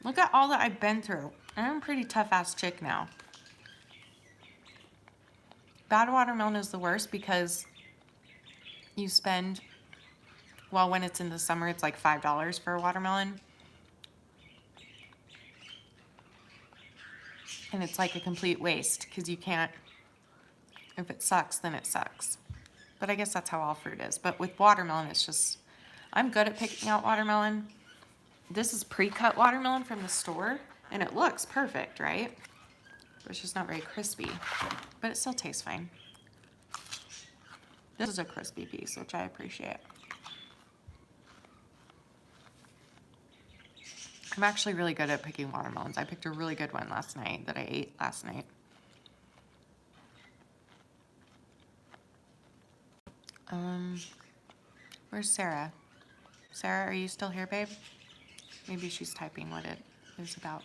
look at all that I've been through. I'm a pretty tough-ass chick now. Bad watermelon is the worst because you spend, well, when it's in the summer, it's like $5 for a watermelon. And it's like a complete waste because you can't, if it sucks, then it sucks. But I guess that's how all fruit is. But with watermelon, it's just, I'm good at picking out watermelon. This is pre-cut watermelon from the store, and it looks perfect, right? But it's just not very crispy, but it still tastes fine. This is a crispy piece, which I appreciate. I'm actually really good at picking watermelons. I picked a really good one last night that I ate last night. Where's Sarah? Sarah, are you still here, babe? Maybe she's typing what it is about.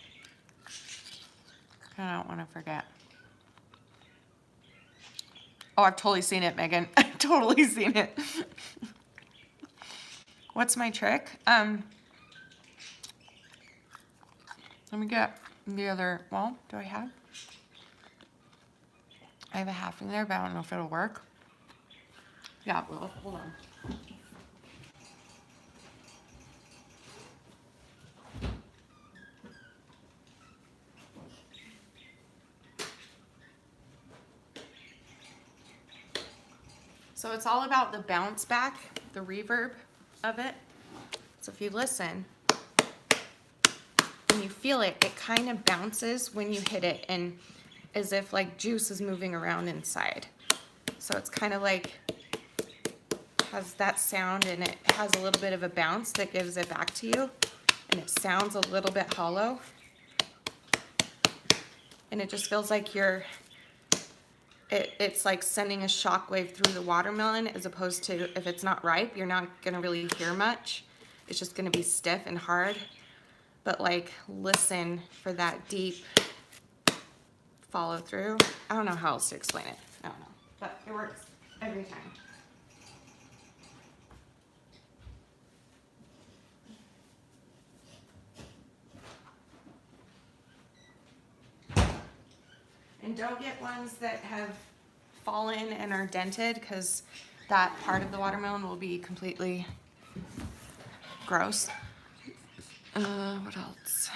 I don't want to forget. Oh, I've totally seen it, Megan. I've totally seen it. What's my trick? Let me get the other, well, do I have? I have a half in there, but I don't know if it'll work. Yeah, well, hold on. So it's all about the bounce back, the reverb of it. So if you listen and you feel it, it kind of bounces when you hit it, and as if like juice is moving around inside. So it's kind of like has that sound, and it has a little bit of a bounce that gives it back to you, and it sounds a little bit hollow, and it just feels like it's like sending a shockwave through the watermelon, as opposed to if it's not ripe, you're not gonna really hear much. It's just gonna be stiff and hard. But like, listen for that deep follow through. I don't know how else to explain it. I don't know, but it works every time. And don't get ones that have fallen and are dented, because that part of the watermelon will be completely gross. What else?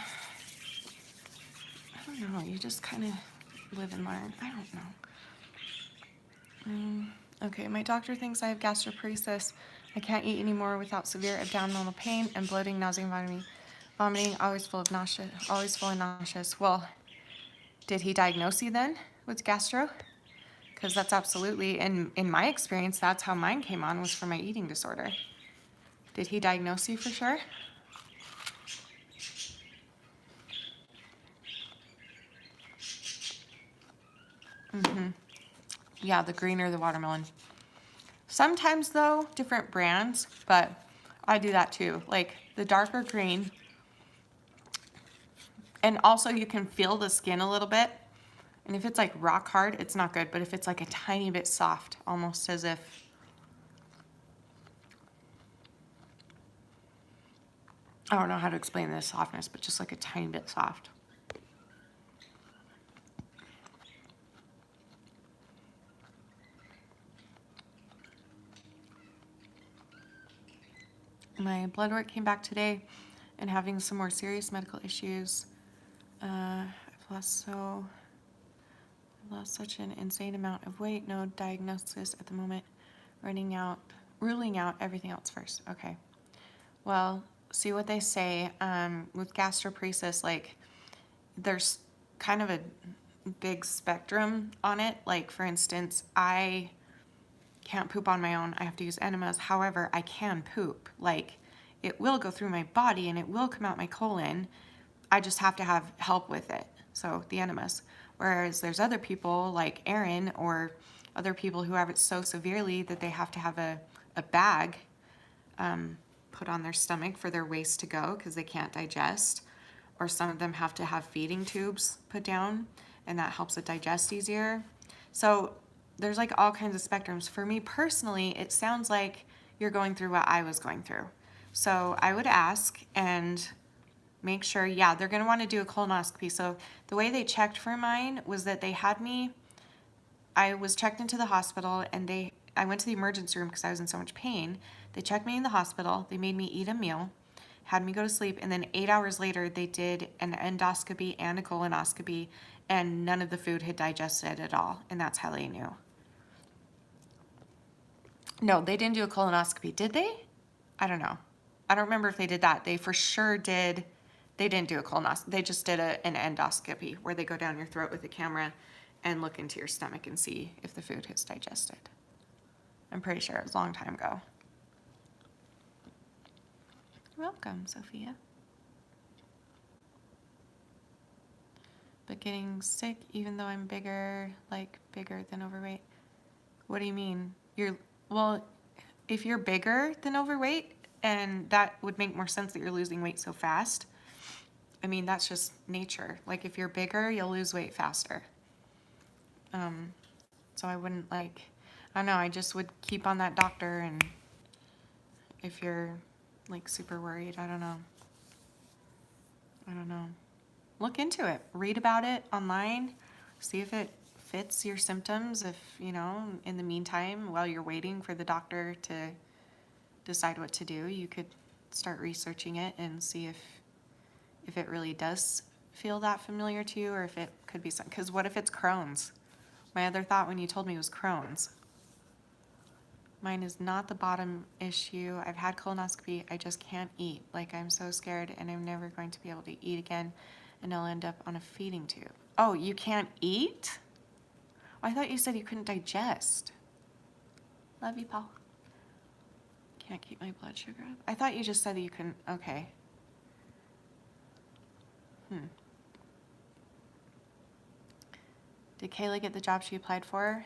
I don't know. You just kind of live and learn. I don't know. Okay, my doctor thinks I have gastroparesis. I can't eat anymore without severe abdominal pain and bloating, nausea, and vomiting, always full of nausea, always full of nauseous. Well, did he diagnose you then with gastro? Because that's absolutely, in my experience, that's how mine came on, was for my eating disorder. Did he diagnose you for sure? Yeah, the greener the watermelon. Sometimes though, different brands, but I do that too. Like the darker green, and also you can feel the skin a little bit. And if it's like rock hard, it's not good. But if it's like a tiny bit soft, almost as if, I don't know how to explain this softness, but just like a tiny bit soft. My blood work came back today and having some more serious medical issues. I've lost such an insane amount of weight. No diagnosis at the moment. Ruling out everything else first. Okay. Well, see what they say. With gastroparesis, like there's kind of a big spectrum on it. Like for instance, I can't poop on my own. I have to use enemas. However, I can poop. Like it will go through my body and it will come out my colon. I just have to have help with it. So the enemas. Whereas there's other people like Aaron or other people who have it so severely that they have to have a bag put on their stomach for their waste to go because they can't digest. Or some of them have to have feeding tubes put down and that helps it digest easier. So there's like all kinds of spectrums. For me personally, it sounds like you're going through what I was going through. So I would ask and make sure, yeah, they're going to want to do a colonoscopy. So the way they checked for mine was that they had me, I was checked into the hospital and I went to the emergency room because I was in so much pain. They checked me in the hospital. They made me eat a meal, had me go to sleep, and then 8 hours later they did an endoscopy and a colonoscopy, and none of the food had digested at all, and that's how they knew. No, they didn't do a colonoscopy, did they? I don't know. I don't remember if they did that. They for sure did. They didn't do a colonoscopy. They just did an endoscopy where they go down your throat with a camera and look into your stomach and see if the food has digested. I'm pretty sure it was a long time ago. You're welcome, Sophia. But getting sick even though I'm bigger than overweight. What do you mean? Well, if you're bigger than overweight, and that would make more sense that you're losing weight so fast. I mean, that's just nature. Like if you're bigger, you'll lose weight faster. So I wouldn't I don't know, I just would keep on that doctor, and if you're like super worried, I don't know. Look into it. Read about it online. See if it fits your symptoms. If, in the meantime, while you're waiting for the doctor to decide what to do, you could start researching it and see if it really does feel that familiar to you, or if it could be something. Because what if it's Crohn's? My other thought when you told me was Crohn's. Mine is not the bottom issue. I've had colonoscopy. I just can't eat. Like I'm so scared and I'm never going to be able to eat again, and I'll end up on a feeding tube. Oh, you can't eat? Oh, I thought you said you couldn't digest. Love you, Paul. Can't keep my blood sugar up. I thought you just said that you couldn't. Okay. Did Kayla get the job she applied for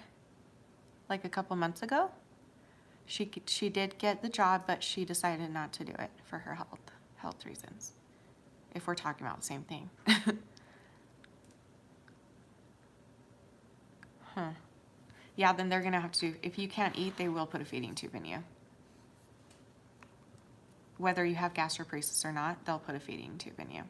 like a couple months ago? She did get the job, but she decided not to do it for her health reasons. If we're talking about the same thing. Yeah, then they're gonna have to, if you can't eat, they will put a feeding tube in you. Whether you have gastroparesis or not, they'll put a feeding tube in you.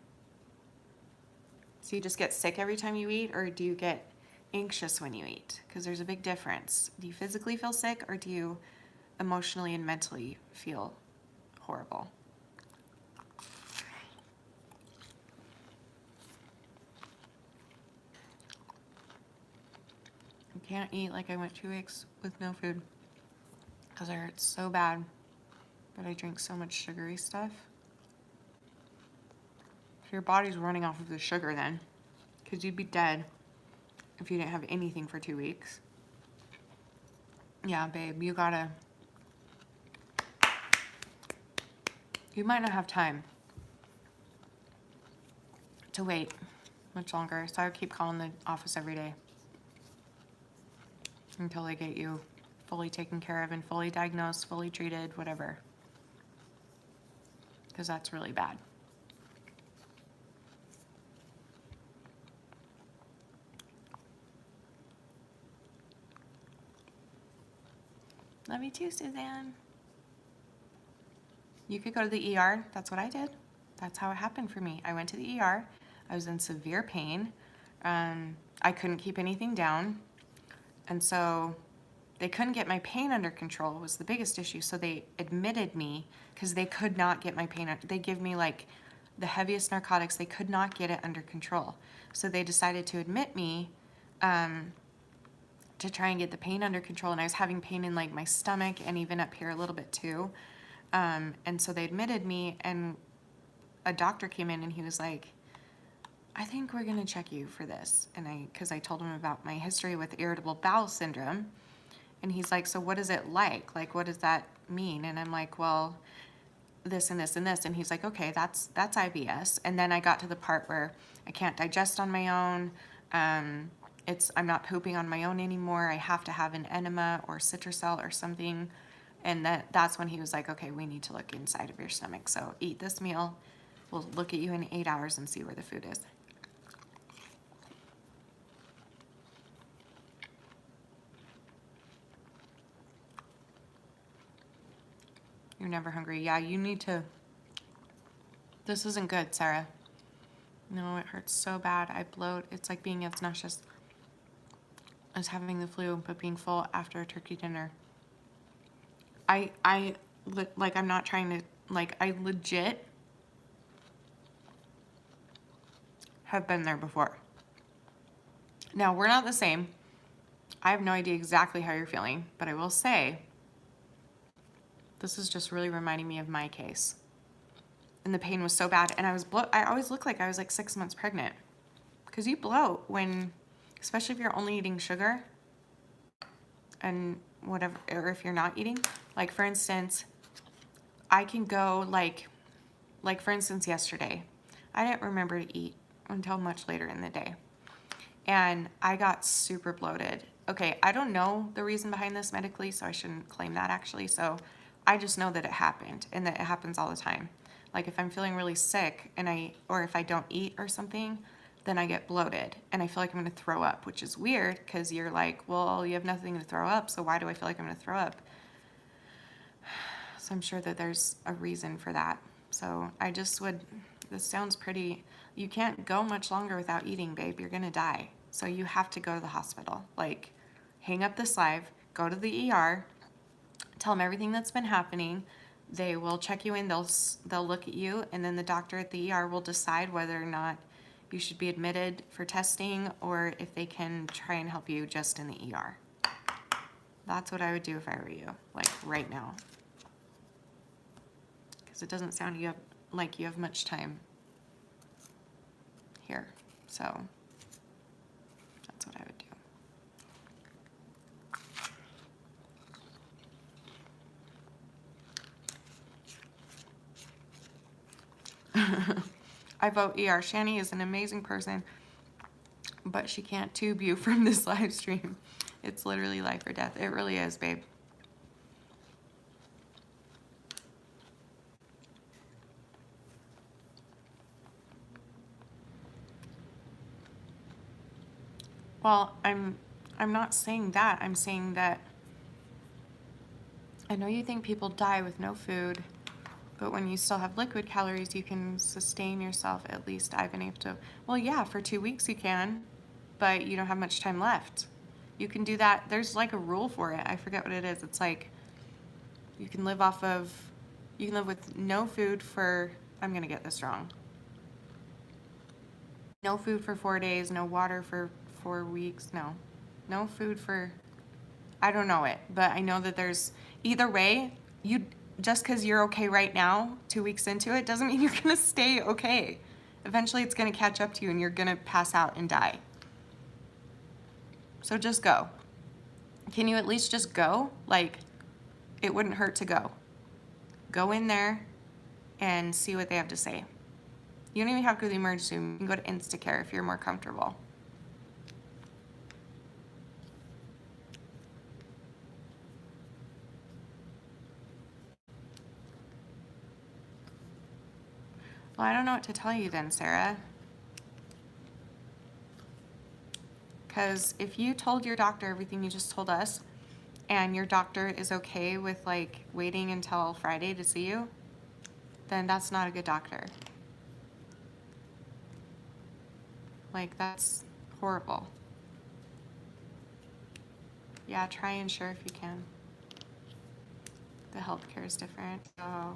So you just get sick every time you eat, or do you get anxious when you eat? Because there's a big difference. Do you physically feel sick, or do you emotionally and mentally feel horrible? I can't eat. Like I went 2 weeks with no food because I hurt so bad, but I drink so much sugary stuff. So your body's running off of the sugar then, because you'd be dead if you didn't have anything for 2 weeks. Yeah, babe, you might not have time to wait much longer, so I would keep calling the office every day until they get you fully taken care of and fully diagnosed, fully treated, whatever. Because that's really bad. Love you too, Suzanne. You could go to the ER. That's what I did. that's how it happened for me. I went to the ER. I was in severe pain. I couldn't keep anything down. And so they couldn't get my pain under control was the biggest issue. So they admitted me because they could not get my pain. They give me like the heaviest narcotics. They could not get it under control. So they decided to admit me to try and get the pain under control. And I was having pain in like my stomach and even up here a little bit too. And so they admitted me, and a doctor came in and he was like, I think we're going to check you for this. And because I told him about my history with irritable bowel syndrome. And he's like, so what is it like? Like, what does that mean? And I'm like, well, this and this and this. And he's like, okay, that's IBS. And then I got to the part where I can't digest on my own. I'm not pooping on my own anymore. I have to have an enema or Citracel or something. And that's when he was like, okay, we need to look inside of your stomach. So eat this meal. We'll look at you in 8 hours and see where the food is. You're never hungry. Yeah, you need to. This isn't good, Sarah. No, it hurts so bad. I bloat. It's like being as nauseous as having the flu, but being full after a turkey dinner. I'm not trying to, like, I legit have been there before. Now, we're not the same. I have no idea exactly how you're feeling, but I will say, this is just really reminding me of my case. And the pain was so bad, and I always look like I was like 6 months pregnant. Because you bloat when, especially if you're only eating sugar and whatever, or if you're not eating. Like, for instance, I can go like for instance, yesterday, I didn't remember to eat until much later in the day. And I got super bloated. Okay, I don't know the reason behind this medically, so I shouldn't claim that actually. So I just know that it happened and that it happens all the time. Like if I'm feeling really sick or if I don't eat or something, then I get bloated and I feel like I'm gonna throw up, which is weird because you're like, well, you have nothing to throw up, so why do I feel like I'm gonna throw up? So I'm sure that there's a reason for that. So this sounds pretty, you can't go much longer without eating, babe. You're gonna die. So you have to go to the hospital. Like, hang up this live, go to the ER, tell them everything that's been happening. They will check you in, they'll look at you, and then the doctor at the ER will decide whether or not you should be admitted for testing or if they can try and help you just in the ER. That's what I would do if I were you, like right now. Because it doesn't sound like you have much time here. So that's what I would do. I vote ER. Shanny is an amazing person, but she can't tube you from this live stream. It's literally life or death. It really is, babe. Well, I'm not saying that. I'm saying that I know you think people die with no food, but when you still have liquid calories, you can sustain yourself. At least I've been able to. Well, yeah, for 2 weeks you can, but you don't have much time left. You can do that. There's like a rule for it. I forget what it is. It's like you can live with no food for, I'm going to get this wrong. No food for 4 days, no water for 4 weeks. No food for, I don't know it, but I know that there's, either way, just because you're okay right now, 2 weeks into it, doesn't mean you're going to stay okay. Eventually it's going to catch up to you and you're going to pass out and die. So just go. Can you at least just go? Like, it wouldn't hurt to go. Go in there and see what they have to say. You don't even have to go to the emergency room. You can go to Instacare if you're more comfortable. Well, I don't know what to tell you then, Sarah. Because if you told your doctor everything you just told us, and your doctor is okay with like waiting until Friday to see you, then that's not a good doctor. Like, that's horrible. Yeah, try insure if you can. The healthcare is different. Oh,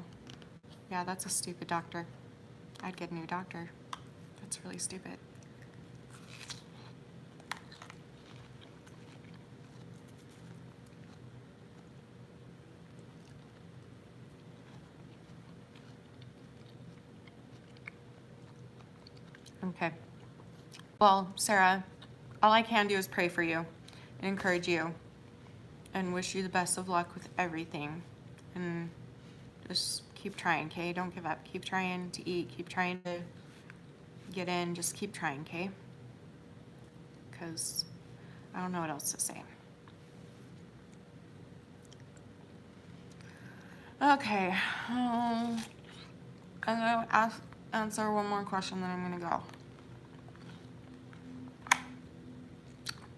yeah, that's a stupid doctor. I'd get a new doctor. That's really stupid. Okay. Well, Sarah, all I can do is pray for you and encourage you and wish you the best of luck with everything. And just keep trying, okay? Don't give up. Keep trying to eat. Keep trying to get in. Just keep trying, okay? Because I don't know what else to say. Okay. I'm going to answer one more question, then I'm going to go.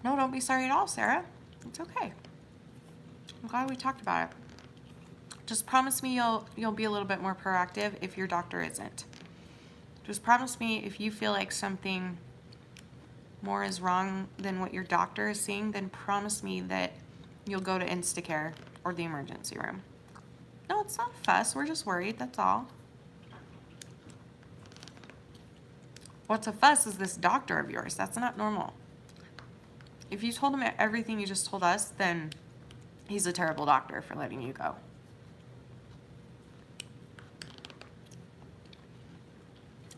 No, don't be sorry at all, Sarah. It's okay. I'm glad we talked about it. Just promise me you'll be a little bit more proactive if your doctor isn't. Just promise me if you feel like something more is wrong than what your doctor is seeing, then promise me that you'll go to Instacare or the emergency room. No, it's not a fuss. We're just worried. That's all. What's a fuss is this doctor of yours. That's not normal. If you told him everything you just told us, then he's a terrible doctor for letting you go.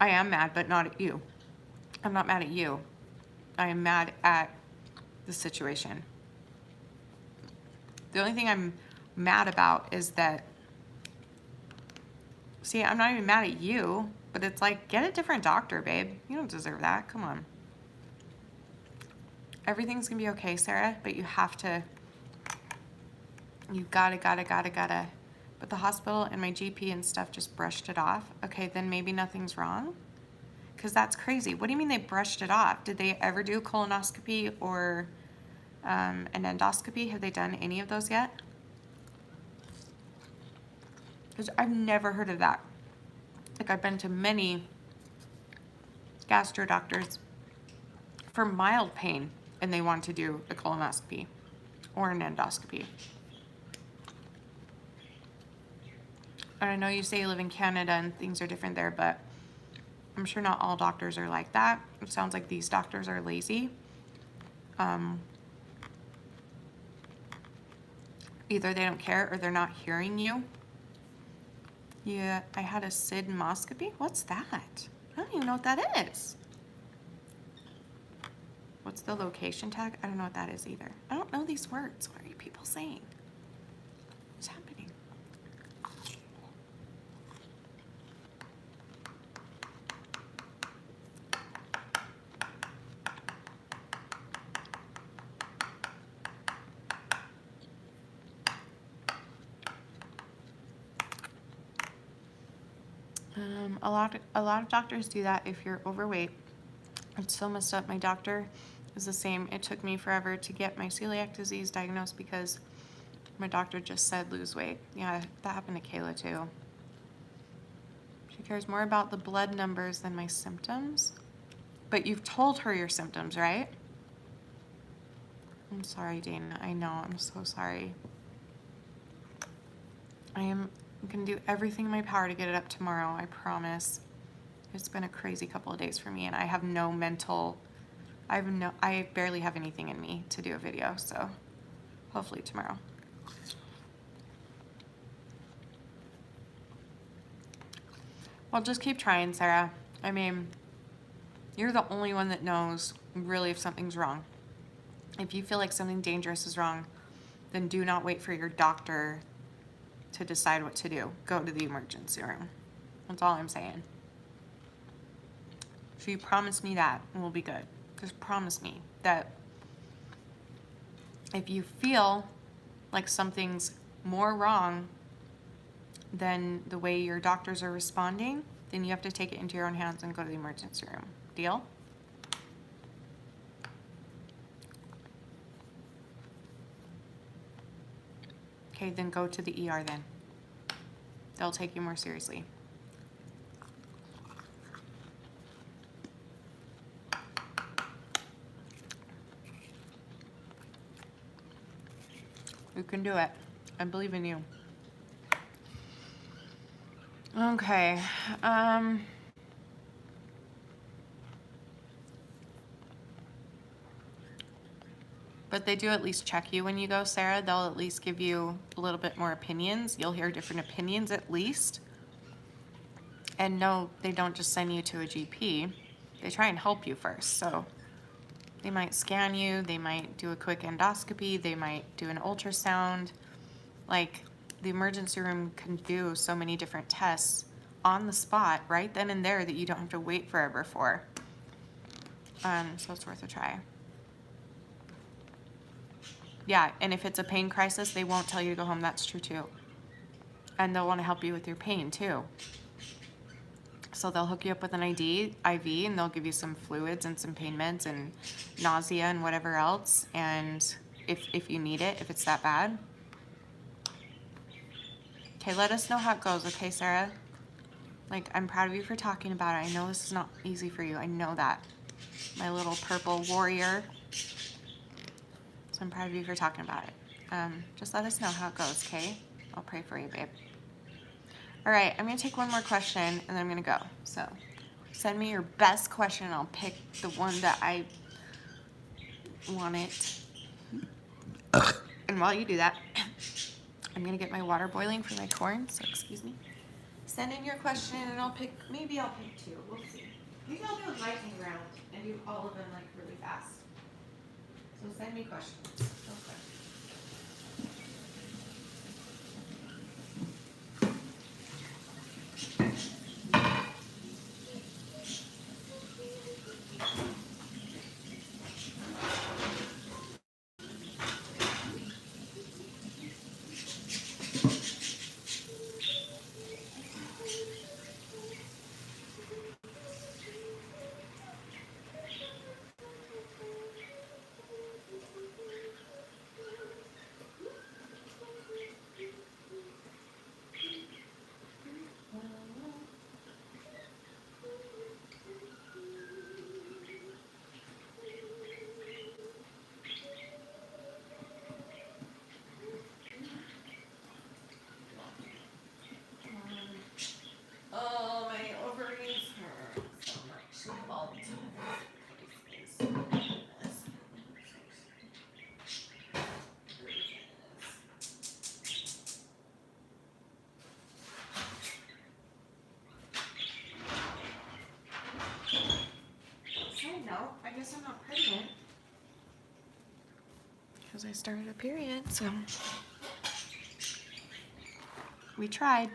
I am mad, but not at you. I'm not mad at you. I am mad at the situation. The only thing I'm mad about is that, see, I'm not even mad at you, but it's like, get a different doctor, babe. You don't deserve that. Come on. Everything's gonna be okay, Sarah, but you have to, you gotta. But the hospital and my GP and stuff just brushed it off. Okay, then maybe nothing's wrong. Because that's crazy. What do you mean they brushed it off? Did they ever do a colonoscopy or an endoscopy? Have they done any of those yet? Because I've never heard of that. Like, I've been to many gastro doctors for mild pain and they want to do a colonoscopy or an endoscopy. And I know you say you live in Canada and things are different there, but I'm sure not all doctors are like that. It sounds like these doctors are lazy. Either they don't care or they're not hearing you. Yeah, I had a sigmoscopy. What's that? I don't even know what that is. What's the location tag? I don't know what that is either. I don't know these words. What are you people saying? What's happening? A lot of doctors do that if you're overweight. It's so messed up. My doctor is the same. It took me forever to get my celiac disease diagnosed because my doctor just said lose weight. Yeah, that happened to Kayla too. She cares more about the blood numbers than my symptoms. But you've told her your symptoms, right? I'm sorry, Dana. I know. I'm so sorry. I am going to do everything in my power to get it up tomorrow. I promise. It's been a crazy couple of days for me, and I have no mental... I barely have anything in me to do a video, so hopefully tomorrow. Well, just keep trying, Sarah. I mean, you're the only one that knows really if something's wrong. If you feel like something dangerous is wrong, then do not wait for your doctor to decide what to do. Go to the emergency room. That's all I'm saying. So you promise me that, and we'll be good. Just promise me that if you feel like something's more wrong than the way your doctors are responding, then you have to take it into your own hands and go to the emergency room. Deal? Okay, then go to the ER then. They'll take you more seriously. You can do it. I believe in you. Okay. But they do at least check you when you go, Sarah. They'll at least give you a little bit more opinions. You'll hear different opinions at least. And no, they don't just send you to a GP. They try and help you first. So they might scan you. They might do a quick endoscopy. They might do an ultrasound. Like, the emergency room can do so many different tests on the spot right then and there that you don't have to wait forever for. So it's worth a try. Yeah, and if it's a pain crisis, they won't tell you to go home. That's true too. And they'll want to help you with your pain too. So they'll hook you up with an IV, and they'll give you some fluids and some pain meds and nausea and whatever else. And if you need it, if it's that bad. Okay, let us know how it goes, okay, Sarah? Like, I'm proud of you for talking about it. I know this is not easy for you. I know that. My little purple warrior. So I'm proud of you for talking about it. Just let us know how it goes, okay? I'll pray for you, babe. All right, I'm gonna take one more question and then I'm gonna go. So send me your best question and I'll pick the one that I want it. And while you do that, I'm gonna get my water boiling for my corn, so excuse me. Send in your question and maybe I'll pick two, we'll see. Maybe I'll do a lightning round and do all of them like really fast. So send me questions. Okay. Oh, my ovaries hurt so much. Fault. Side note, I guess I'm not pregnant. Because I started a period, so. We tried.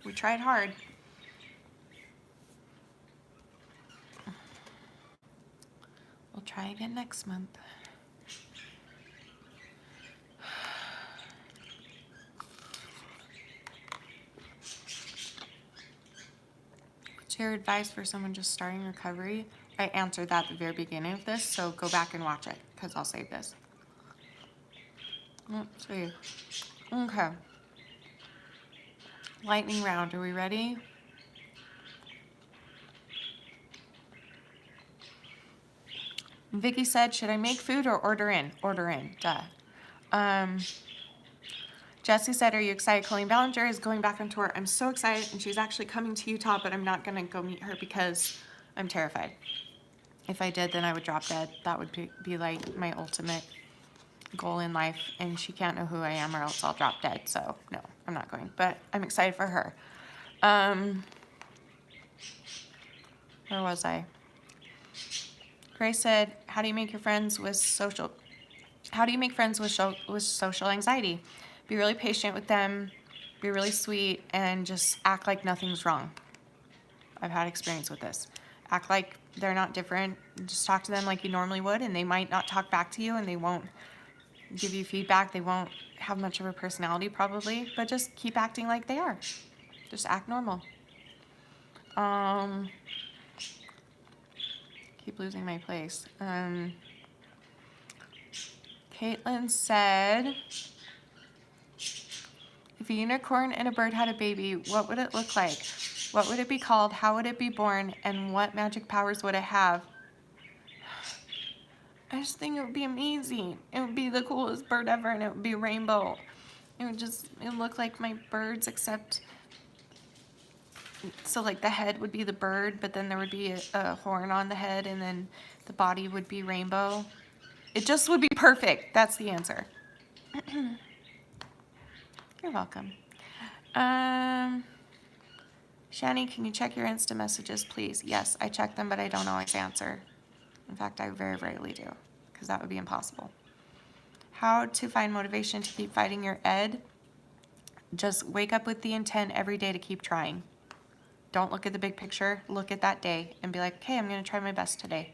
We tried hard. We'll try again next month. What's your advice for someone just starting recovery? I answered that at the very beginning of this, so go back and watch it, because I'll save this. Let's see. Okay. Lightning round, are we ready? Vicky said, should I make food or order in? Order in, duh. Jessie said, are you excited? Colleen Ballinger is going back on tour. I'm so excited, and she's actually coming to Utah, but I'm not going to go meet her because I'm terrified. If I did, then I would drop dead. That would be like my ultimate goal in life, and she can't know who I am or else I'll drop dead. So no, I'm not going, but I'm excited for her. Where was I? Grace said, how do you make friends with social anxiety? Be really patient with them, be really sweet, and just act like nothing's wrong. I've had experience with this. Act like they're not different. Just talk to them like you normally would, and they might not talk back to you, and they won't give you feedback. They won't have much of a personality probably, but just keep acting like they are. Just act normal. Keep losing my place. Caitlin said, if a unicorn and a bird had a baby, what would it look like? What would it be called? How would it be born? And what magic powers would it have? I just think it would be amazing. It would be the coolest bird ever, and it would be rainbow. It would look like my birds, except, so like the head would be the bird, but then there would be a horn on the head, and then the body would be rainbow. It just would be perfect. That's the answer. You're welcome. Shanny, can you check your Insta messages, please? Yes, I check them, but I don't always answer. In fact, I very rarely do, because that would be impossible. How to find motivation to keep fighting your ed? Just wake up with the intent every day to keep trying. Don't look at the big picture. Look at that day and be like, okay, I'm going to try my best today.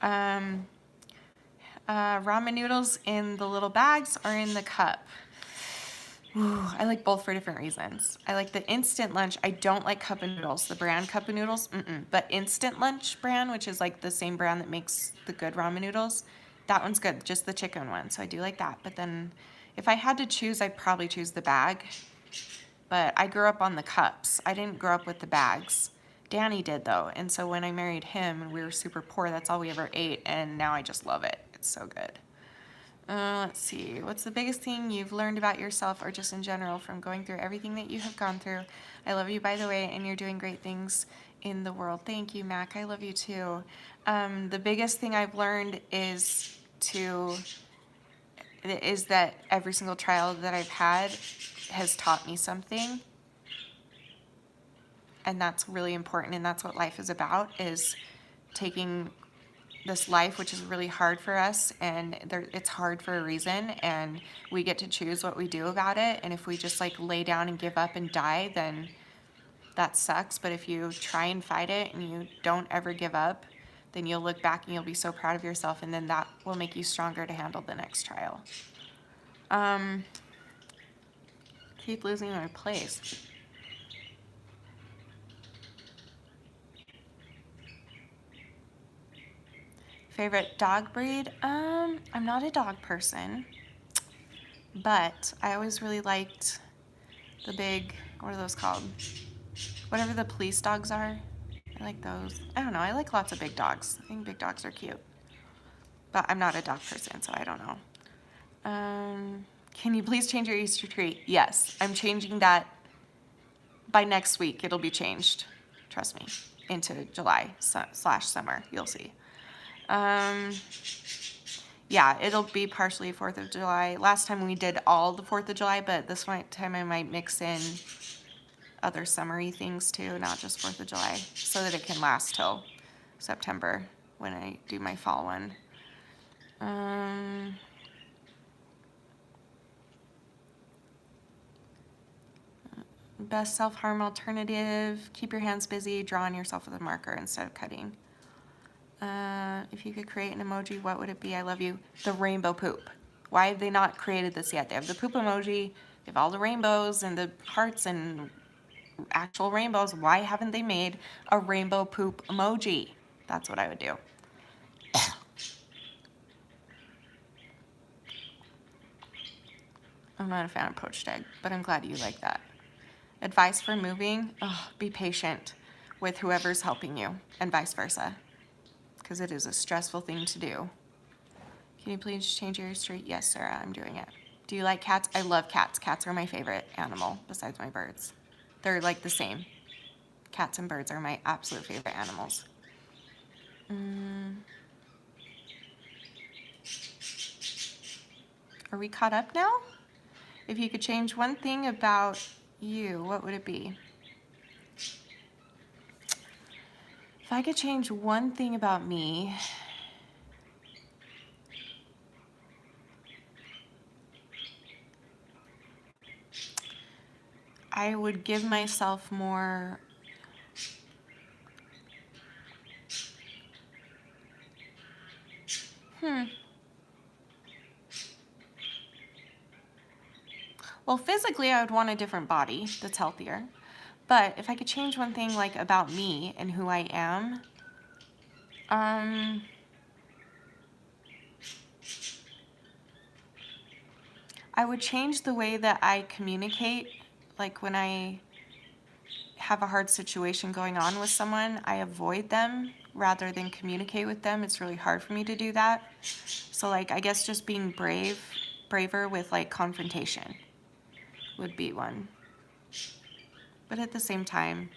Ramen noodles in the little bags or in the cup? Ooh, I like both for different reasons. I like the instant lunch. I don't like cup of noodles, the brand cup of noodles. But instant lunch brand, which is like the same brand that makes the good ramen noodles, that one's good, just the chicken one. So I do like that. But then if I had to choose, I'd probably choose the bag. But I grew up on the cups. I didn't grow up with the bags. Danny did though. And so when I married him and we were super poor, that's all we ever ate. And now I just love it. It's so good. Let's see. What's the biggest thing you've learned about yourself or just in general from going through everything that you have gone through? I love you, by the way, and you're doing great things in the world. Thank you, Mac. I love you too. The biggest thing I've learned is that every single trial that I've had has taught me something. And that's really important, and that's what life is about, is taking this life, which is really hard for us, and it's hard for a reason, and we get to choose what we do about it. And if we just like lay down and give up and die, then that sucks. But if you try and fight it and you don't ever give up, then you'll look back and you'll be so proud of yourself, and then that will make you stronger to handle the next trial. Keep losing my place. Favorite dog breed? I'm not a dog person, but I always really liked the big, what are those called? Whatever the police dogs are. I like those. I don't know. I like lots of big dogs. I think big dogs are cute. But I'm not a dog person, so I don't know. Can you please change your Easter tree? Yes, I'm changing that by next week. It'll be changed. Trust me. Into July / summer. You'll see. Yeah, it'll be partially 4th of July. Last time we did all the 4th of July, but this time I might mix in other summery things too, not just 4th of July, so that it can last till September when I do my fall one. Best self-harm alternative: keep your hands busy, draw on yourself with a marker instead of cutting. If you could create an emoji, what would it be? I love you. The rainbow poop. Why have they not created this yet? They have the poop emoji, they have all the rainbows and the hearts and actual rainbows. Why haven't they made a rainbow poop emoji? That's what I would do. I'm not a fan of poached egg, but I'm glad you like that. Advice for moving? Oh, be patient with whoever's helping you, and vice versa, because it is a stressful thing to do. Can you please change your street? Yes, Sarah, I'm doing it. Do you like cats? I love cats. Cats are my favorite animal besides my birds. They're like the same. Cats and birds are my absolute favorite animals. Are we caught up now? If you could change one thing about you, what would it be? If I could change one thing about me, I would give myself more well, physically I would want a different body that's healthier. But if I could change one thing like about me and who I am, I would change the way that I communicate, like when I have a hard situation going on with someone, I avoid them rather than communicate with them. It's really hard for me to do that. So like, I guess just being braver with like confrontation would be one. But at the same time,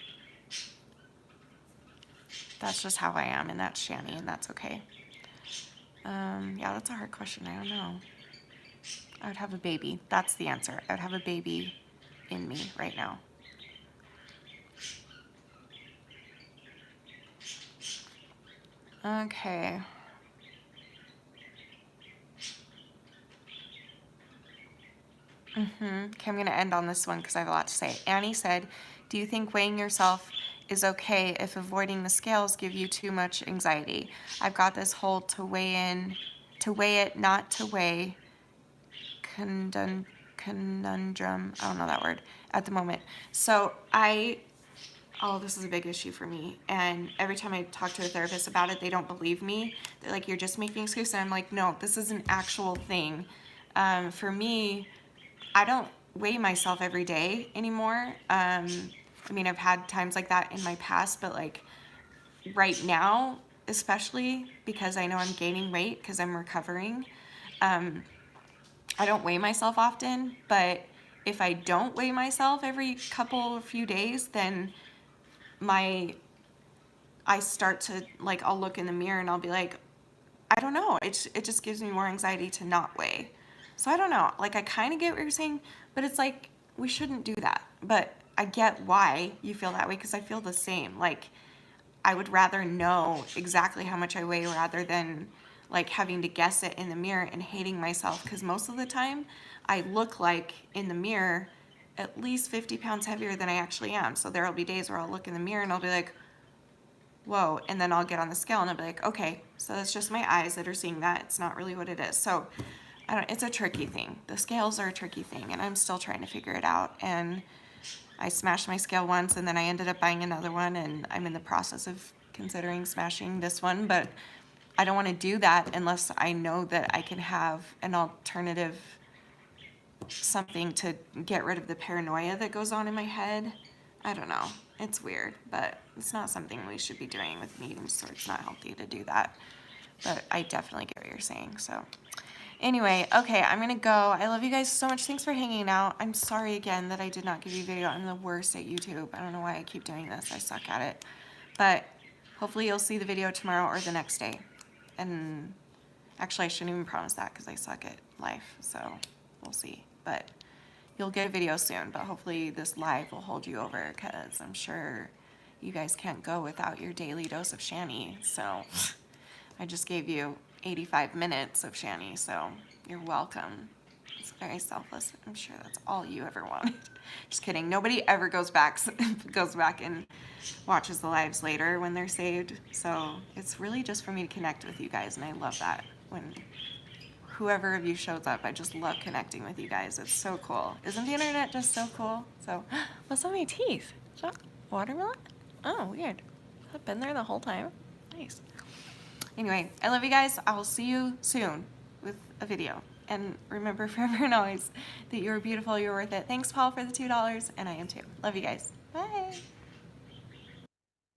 that's just how I am, and that's Shanny, and that's okay. Yeah, that's a hard question. I don't know. I would have a baby. That's the answer. I would have a baby in me right now. Okay. Okay, I'm going to end on this one because I have a lot to say. Annie said, do you think weighing yourself is okay if avoiding the scales give you too much anxiety? I've got this whole to weigh it, not to weigh conundrum. I don't know that word at the moment. So this is a big issue for me. And every time I talk to a therapist about it, they don't believe me. They're like, you're just making excuses. And I'm like, no, this is an actual thing. For me, I don't weigh myself every day anymore. I mean, I've had times like that in my past, but like right now, especially because I know I'm gaining weight because I'm recovering, I don't weigh myself often, but if I don't weigh myself every few days, then I start to like, I'll look in the mirror and I'll be like, I don't know. It just gives me more anxiety to not weigh. So I don't know. Like, I kind of get what you're saying, but it's like, we shouldn't do that. But I get why you feel that way because I feel the same. Like, I would rather know exactly how much I weigh rather than like having to guess it in the mirror and hating myself, because most of the time I look like in the mirror at least 50 pounds heavier than I actually am. So there'll be days where I'll look in the mirror and I'll be like, whoa, and then I'll get on the scale and I'll be like, okay, so that's just my eyes that are seeing that. It's not really what it is. So it's a tricky thing. The scales are a tricky thing, and I'm still trying to figure it out. And I smashed my scale once, and then I ended up buying another one, and I'm in the process of considering smashing this one, but I don't want to do that unless I know that I can have an alternative, something to get rid of the paranoia that goes on in my head. I don't know. It's weird, but it's not something we should be doing with meat, so it's not healthy to do that. But I definitely get what you're saying, so. Anyway, okay, I'm gonna go. I love you guys so much. Thanks for hanging out. I'm sorry again that I did not give you a video. I'm the worst at YouTube. I don't know why I keep doing this. I suck at it. But hopefully you'll see the video tomorrow or the next day. And actually, I shouldn't even promise that because I suck at life. So we'll see. But you'll get a video soon. But hopefully this live will hold you over because I'm sure you guys can't go without your daily dose of Shanny. So I just gave you 85 minutes of Shanny, so you're welcome. It's very selfless. I'm sure that's all you ever wanted. Just kidding. Nobody ever goes back and watches the lives later when they're saved. So it's really just for me to connect with you guys, and I love that. When whoever of you shows up, I just love connecting with you guys. It's so cool. Isn't the internet just so cool? So, what's on my teeth? Is that watermelon? Oh, weird. Has that been there the whole time? Nice. Anyway, I love you guys. I will see you soon with a video. And remember forever and always that you're beautiful, you're worth it. Thanks, Paul, for the $2, and I am too. Love you guys. Bye.